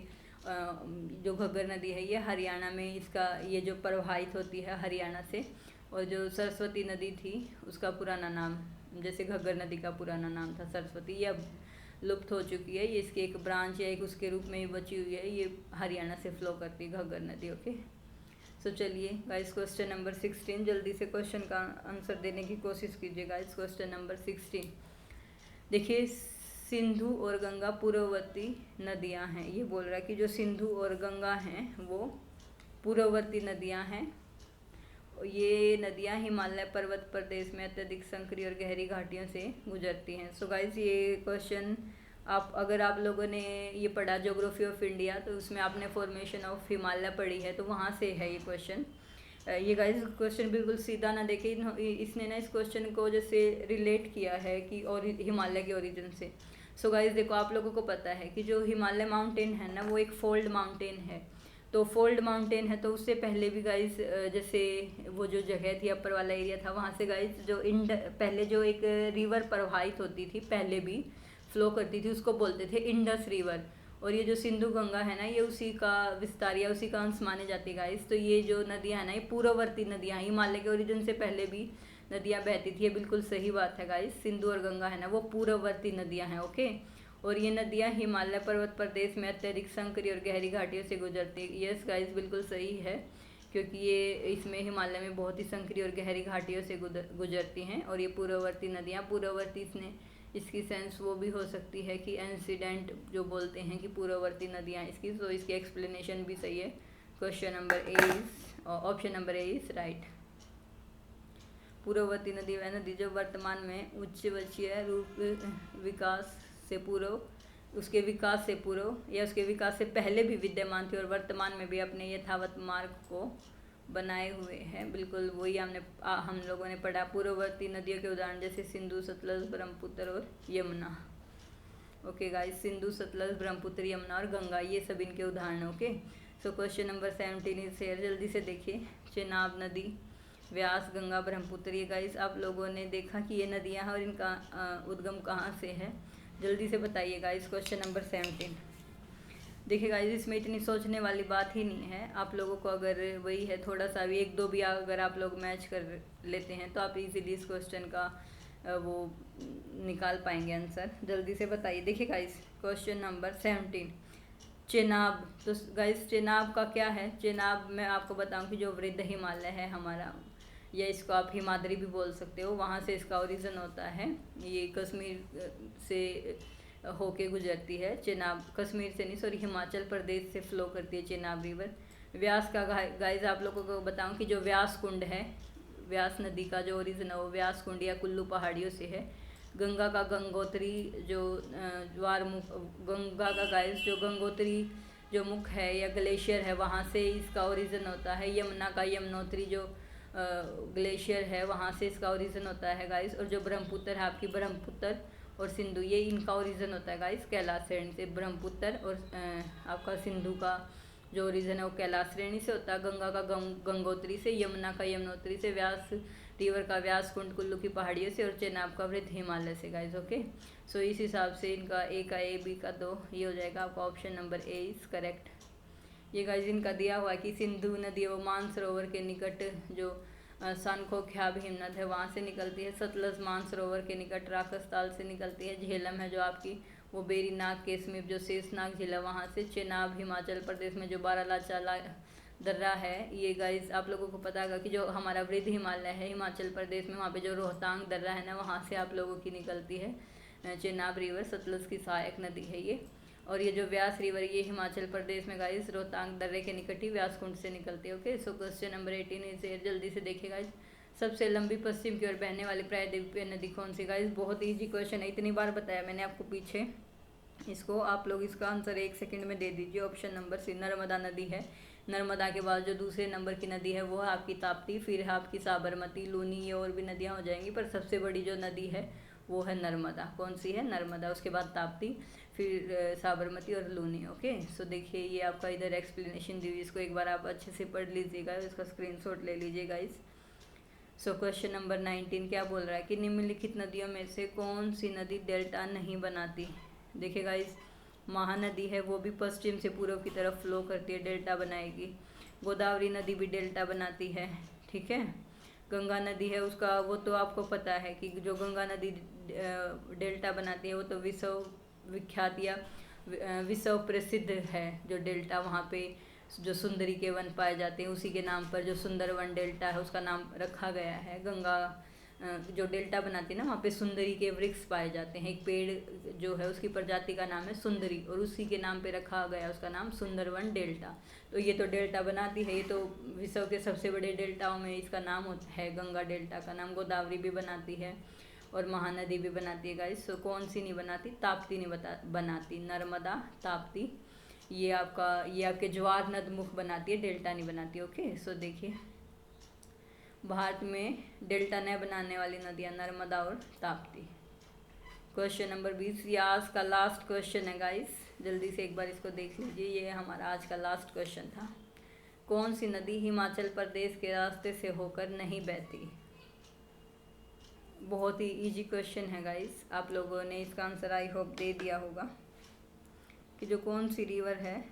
जो घग्गर नदी है ये हरियाणा में इसका ये जो प्रवाहित होती है हरियाणा से। और जो सरस्वती नदी थी उसका पुराना नाम, जैसे घग्गर नदी का पुराना नाम था सरस्वती, ये अब लुप्त हो चुकी है। ये इसकी एक ब्रांच या एक उसके रूप में ही बची हुई है। ये हरियाणा से फ्लो करती है घग्गर नदी। ओके, सो चलिए गाइस क्वेश्चन नंबर 16, जल्दी से क्वेश्चन का आंसर देने की कोशिश कीजिए गाइस। क्वेश्चन नंबर 16 देखिए, सिंधु और गंगा पूर्ववर्ती नदियां हैं। ये बोल रहा है कि जो सिंधु और गंगा हैं वो पूर्ववर्ती नदियां हैं। ये नदियां हिमालय पर्वत प्रदेश में अत्यधिक संकरी और गहरी घाटियों से गुजरती हैं। सो गाइस ये क्वेश्चन अगर आप लोगों ने ये पढ़ा ज्योग्राफी ऑफ इंडिया तो उसमें आपने फॉर्मेशन ऑफ हिमालय पढ़ी है, तो वहाँ से है ये क्वेश्चन। ये गाइस क्वेश्चन बिल्कुल सीधा ना देखे, इसने ना इस क्वेश्चन को जैसे रिलेट किया है कि और हिमालय के ओरिजिन से। सो गाइस देखो, आप लोगों को पता है कि जो हिमालय माउंटेन है ना वो एक फोल्ड माउंटेन है। तो फोल्ड माउंटेन है तो उससे पहले भी गाइस जैसे वो जो जगह थी अपर वाला एरिया था, वहाँ से गाइस जो पहले जो एक रिवर प्रवाहित होती थी, पहले भी फ्लो करती थी, उसको बोलते थे इंडस रिवर। और ये जो सिंधु गंगा है ना ये उसी का विस्तार या उसी का अंश माने जाती है गाइस। तो ये जो नदियाँ है ना ये पूर्ववर्ती नदियाँ, हिमालय के ओरिजिन से पहले भी नदियाँ बहती थी। ये बिल्कुल सही बात है गाइस, सिंधु और गंगा है ना वो पूर्ववर्ती नदियाँ हैं। ओके, और ये नदियाँ हिमालय पर्वत प्रदेश में अत्यधिक संकरी और गहरी घाटियों से गुजरती है। यस गाइस बिल्कुल सही है, क्योंकि ये इसमें हिमालय में बहुत ही संकरी और गहरी घाटियों से गुजरती हैं। और ये पूर्ववर्ती नदियाँ, पूर्ववर्ती इसकी सेंस वो भी हो सकती है कि एंसीडेंट जो बोलते हैं कि पूर्ववर्ती नदियाँ इसकी, तो इसकी एक्सप्लेनेशन भी सही है। Question number A is option number A is right. पूर्ववर्ती नदी वह नदी जो वर्तमान में उच्चवचीय रूप विकास से पूर्व, उसके विकास से पूर्व या उसके विकास से पहले भी विद्यमान थी और वर्तमान में भी अपने यथावत मार्ग को बनाए हुए हैं। बिल्कुल वही हम लोगों ने पढ़ा। पूर्ववर्ती नदियों के उदाहरण जैसे सिंधु, सतलज, ब्रह्मपुत्र और यमुना। ओके गाइस, सिंधु, सतलज, ब्रह्मपुत्र, यमुना और गंगा, ये सब इनके उदाहरण। Okay, so question number 17 is share. जल्दी से देखिए, चेनाब नदी, व्यास, गंगा, ब्रह्मपुत्र। ये गाइस आप लोगों ने देखा कि ये नदियाँ हैं और इनका उद्गम कहाँ से है, जल्दी से बताइए गाइस। क्वेश्चन नंबर 17 देखिए गाइस, इसमें इतनी सोचने वाली बात ही नहीं है। आप लोगों को अगर वही है, थोड़ा सा भी एक दो भी अगर आप लोग मैच कर लेते हैं तो आप इजीली इस क्वेश्चन का वो निकाल पाएंगे आंसर। जल्दी से बताइए। देखिए गाइस, क्वेश्चन नंबर 17, चेनाब। तो गाइस चेनाब का क्या है? चेनाब मैं आपको बताऊं कि जो वृद्ध हिमालय है हमारा, या इसको आप हिमाद्री भी बोल सकते हो, वहाँ से इसका ओरिजिन होता है। ये कश्मीर से होके गुजरती है। चेनाब कश्मीर से नहीं, सॉरी, हिमाचल प्रदेश से फ्लो करती है चेनाब रिवर। व्यास का गाइस आप लोगों को बताऊं कि जो व्यास कुंड है, व्यास नदी का जो ओरिजिन है वो व्यास कुंड या कुल्लू पहाड़ियों से है। गंगा का गंगोत्री जो ज्वार मुख, गंगा का गाइस जो गंगोत्री जो मुख है या ग्लेशियर है, वहाँ से इसका ओरिजिन होता है। यमुना का यमुनोत्री जो ग्लेशियर है, वहाँ से इसका ओरिजिन होता है गाइस। और जो ब्रह्मपुत्र है आपकी, ब्रह्मपुत्र और सिंधु, ये इनका ओरिजिन होता है गाइस कैलाश श्रेणी से। ब्रह्मपुत्र और आपका सिंधु का जो ओरिजिन है वो कैलाश श्रेणी से होता है। गंगा का गंगोत्री से, यमुना का यमुनोत्री से, व्यास रिवर का व्यास कुंड कुल्लू की पहाड़ियों से, और चेनाब का वृद्ध हिमालय से गाइस। ओके, सो इस हिसाब से इनका ए का ए, बी का 2, ये हो जाएगा आपका option number A is correct. ये गाइस इनका दिया हुआ है कि सिंधु नदी वो मानसरोवर के निकट जो सनखोख्या हिमनद है वहाँ से निकलती है। सतलज मानसरोवर के निकट राकसताल से निकलती है। झेलम है जो आपकी वो बेरीनाग के समीप जो शेषनाग झील है वहाँ से। चेनाब हिमाचल प्रदेश में जो बारालाचा दर्रा है, ये गाइस आप लोगों को पता होगा कि जो हमारा वृद्ध हिमालय है हिमाचल प्रदेश में, वहाँ पे जो रोहतांग दर्रा है ना, वहाँ से आप लोगों की निकलती है चेनाब रिवर। सतलज की सहायक नदी है ये। और ये जो व्यास रिवर, ये हिमाचल प्रदेश में गाइस रोहतांग दर्रे के निकट ही व्यास कुंड से निकलती है। ओके, सो क्वेश्चन नंबर 18 इसे जल्दी से देखिए गाइस। सबसे लंबी पश्चिम की ओर बहने वाली प्रायद्वीपीय नदी कौन सी? गाइस बहुत इजी क्वेश्चन है, इतनी बार बताया मैंने आपको पीछे इसको। आप लोग इसका आंसर 1 सेकंड में दे दीजिए। ऑप्शन नंबर सी नर्मदा नदी है। नर्मदा के बाद जो दूसरे नंबर की नदी है वो है आपकी ताप्ती, फिर है आपकी साबरमती, लूनी, ये और भी नदियाँ हो जाएंगी, पर सबसे बड़ी जो नदी है वो है नर्मदा। कौन सी है? नर्मदा। उसके बाद ताप्ती, फिर साबरमती और लूनी। ओके, सो देखिए ये आपका इधर एक्सप्लेनेशन दी हुई, इसको एक बार आप अच्छे से पढ़ लीजिएगा, इसका स्क्रीनशॉट ले लीजिएगा इस। सो क्वेश्चन नंबर 19 क्या बोल रहा है कि निम्नलिखित नदियों में से कौन सी नदी डेल्टा नहीं बनाती? देखिए गाइस, महानदी है वो भी पश्चिम से पूर्व की तरफ फ्लो करती है, डेल्टा बनाएगी। गोदावरी नदी भी डेल्टा बनाती है, ठीक है। गंगा नदी है उसका वो तो आपको पता है कि जो गंगा नदी डेल्टा बनाती है वो तो विश्व विख्यात या विश्व प्रसिद्ध है। जो डेल्टा वहाँ पे जो सुंदरी के वन पाए जाते हैं, उसी के नाम पर जो सुंदरवन डेल्टा है उसका नाम रखा गया है। गंगा जो डेल्टा बनाती है ना, वहाँ पे सुंदरी के वृक्ष पाए जाते हैं। एक पेड़ जो है उसकी प्रजाति का नाम है सुंदरी, और उसी के नाम पे रखा गया उसका नाम सुंदरवन डेल्टा। तो ये तो डेल्टा बनाती है, ये तो विश्व के सबसे बड़े डेल्टाओं में इसका नाम है गंगा डेल्टा का नाम। गोदावरी भी बनाती है और महानदी भी बनाती है गाइस। सो कौन सी नहीं बनाती? ताप्ती नहीं बनाती। नर्मदा, ताप्ती, ये आपके ज्वार नद मुख बनाती है, डेल्टा नहीं बनाती। ओके, सो देखिए भारत में डेल्टा न बनाने वाली नदियाँ नर्मदा और ताप्ती। क्वेश्चन नंबर 20 ये आज का लास्ट क्वेश्चन है गाइस, जल्दी से एक बार इसको देख लीजिए। ये हमारा आज का लास्ट क्वेश्चन था। कौन सी नदी हिमाचल प्रदेश के रास्ते से होकर नहीं बहती? बहुत ही इजी क्वेश्चन है गाइस, आप लोगों ने इसका आंसर आई होप दे दिया होगा कि जो कौन सी रिवर है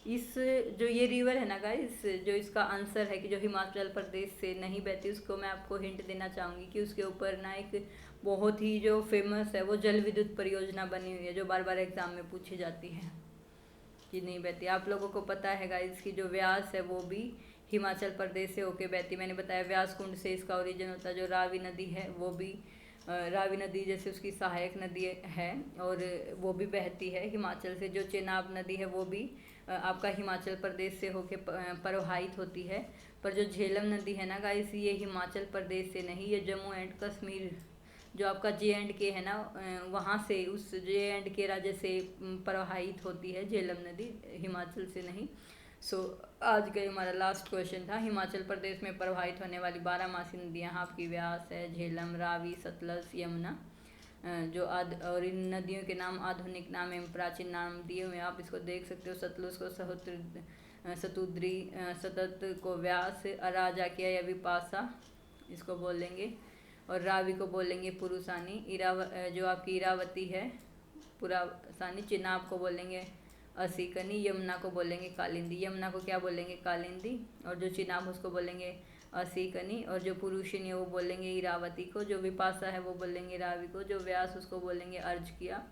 इस जो ये रिवर है ना गाइस, जो इसका आंसर है कि जो हिमाचल प्रदेश से नहीं बहती, उसको मैं आपको हिंट देना चाहूँगी कि उसके ऊपर ना एक बहुत ही जो फेमस है वो जल विद्युत परियोजना बनी हुई है, जो बार बार एग्जाम में पूछी जाती है कि नहीं बहती। आप लोगों को पता है गाइस कि जो व्यास है वो भी हिमाचल प्रदेश से होके बहती। मैंने बताया व्यास कुंड से इसका ओरिजिन होता है। जो रावी नदी है वो भी रावी नदी जैसे उसकी सहायक नदी है और वो भी बहती है हिमाचल से। जो चेनाब नदी है वो भी आपका हिमाचल प्रदेश से होके प्रवाहित होती है। पर जो झेलम नदी है ना गाइस, ये हिमाचल प्रदेश से नहीं, ये जम्मू एंड कश्मीर जो आपका JNK है ना, वहाँ से उस JNK राज्य से प्रवाहित होती है झेलम नदी, हिमाचल से नहीं। सो आज का हमारा लास्ट क्वेश्चन था। हिमाचल प्रदेश में प्रवाहित होने वाली 12 मासी नदियाँ आपकी व्यास है, झेलम, रावी, सतलज, यमुना। जो और इन नदियों के नाम आधुनिक नाम एवं प्राचीन नाम दिए हुए हैं, आप इसको देख सकते हो। सतलुज को सतुद्री, सतत को व्यास, अराजाकिया या विपाशा इसको बोलेंगे, और रावी को बोलेंगे पुरुषानी। जो आपकी इरावती है पुरासानी। चिनाब को बोलेंगे असीकनी। यमुना को बोलेंगे कालिंदी। यमुना को क्या बोलेंगे? कालिंदी। और जो चिनाब उसको बोलेंगे असीकनी। और जो पुरुषिनी है वो बोलेंगे इरावती को। जो विपाशा है वो बोलेंगे रावी को। जो व्यास उसको बोलेंगे अर्जाकिया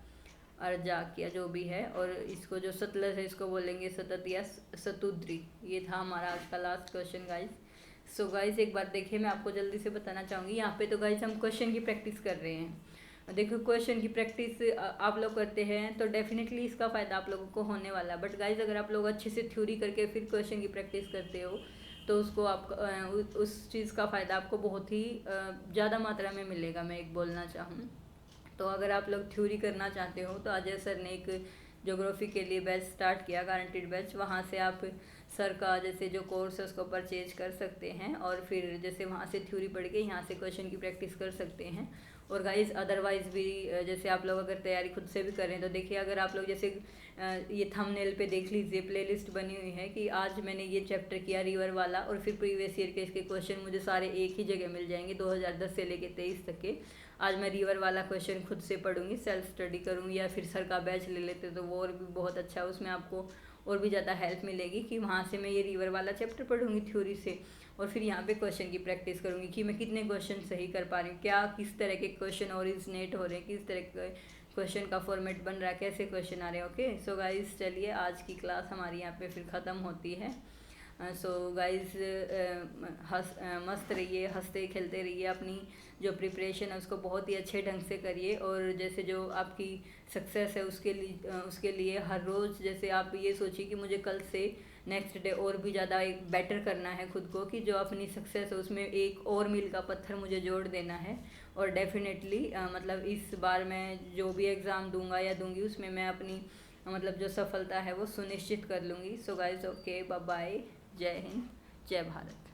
जो भी है। और इसको जो सतलज है इसको बोलेंगे सतत या सतुद्री। ये था हमारा आज का last question guys. So guys एक बार देखिए, मैं आपको जल्दी से बताना चाहूँगी। यहाँ पे तो गाइज हम क्वेश्चन की प्रैक्टिस कर रहे हैं। देखो क्वेश्चन की प्रैक्टिस आप लोग करते हैं तो डेफिनेटली इसका फ़ायदा आप लोगों को होने वाला है। बट गाइज अगर आप लोग अच्छे से थ्योरी करके फिर क्वेश्चन की प्रैक्टिस करते हो तो उसको आप उस चीज़ का फ़ायदा आपको बहुत ही ज़्यादा मात्रा में मिलेगा। मैं एक बोलना चाहूँ तो अगर आप लोग थ्योरी करना चाहते हो तो अजय सर ने एक ज्योग्राफी के लिए बैच स्टार्ट किया, गारंटीड बैच। वहाँ से आप सर का जैसे जो कोर्स है उसको परचेज कर सकते हैं और फिर जैसे वहाँ से थ्योरी पढ़ के यहाँ से क्वेश्चन की प्रैक्टिस कर सकते हैं। और गाइस अदरवाइज़ भी जैसे आप लोग अगर तैयारी खुद से भी कर रहे हैं तो देखिए, अगर आप लोग जैसे ये थंबनेल पे देख लीजिए, प्लेलिस्ट बनी हुई है कि आज मैंने ये चैप्टर किया रिवर वाला, और फिर प्रीवियस ईयर के इसके क्वेश्चन मुझे सारे एक ही जगह मिल जाएंगे 2010 से लेके 23 तक के। आज मैं रिवर वाला क्वेश्चन खुद से पढ़ूंगी, सेल्फ स्टडी करूँगी, या फिर सर का बैच ले लेते तो वो और भी बहुत अच्छा है। उसमें आपको और भी ज़्यादा हेल्प मिलेगी कि वहाँ से मैं ये रिवर वाला चैप्टर पढ़ूंगी थ्योरी से, और फिर यहाँ पे क्वेश्चन की प्रैक्टिस करूँगी कि मैं कितने क्वेश्चन सही कर पा रही हूँ, क्या किस तरह के क्वेश्चन ओरिजिनेट हो रहे हैं, किस तरह के क्वेश्चन का फॉर्मेट बन रहा है, कैसे क्वेश्चन आ रहे हैं। ओके सो गाइज चलिए आज की क्लास हमारी यहाँ पे फिर ख़त्म होती है। सो गाइज मस्त रहिए, हंसते खेलते रहिए, अपनी जो प्रिपरेशन है उसको बहुत ही अच्छे ढंग से करिए। और जैसे जो आपकी सक्सेस है उसके लिए हर रोज़ जैसे आप ये सोचिए कि मुझे कल से नेक्स्ट डे और भी ज़्यादा एक बेटर करना है खुद को, कि जो अपनी सक्सेस है उसमें एक और मील का पत्थर मुझे जोड़ देना है। और डेफिनेटली मतलब इस बार मैं जो भी एग्ज़ाम दूंगा या दूंगी उसमें मैं अपनी मतलब जो सफलता है वो सुनिश्चित कर लूँगी। So guys okay bye bye, जय हिंद, जय भारत।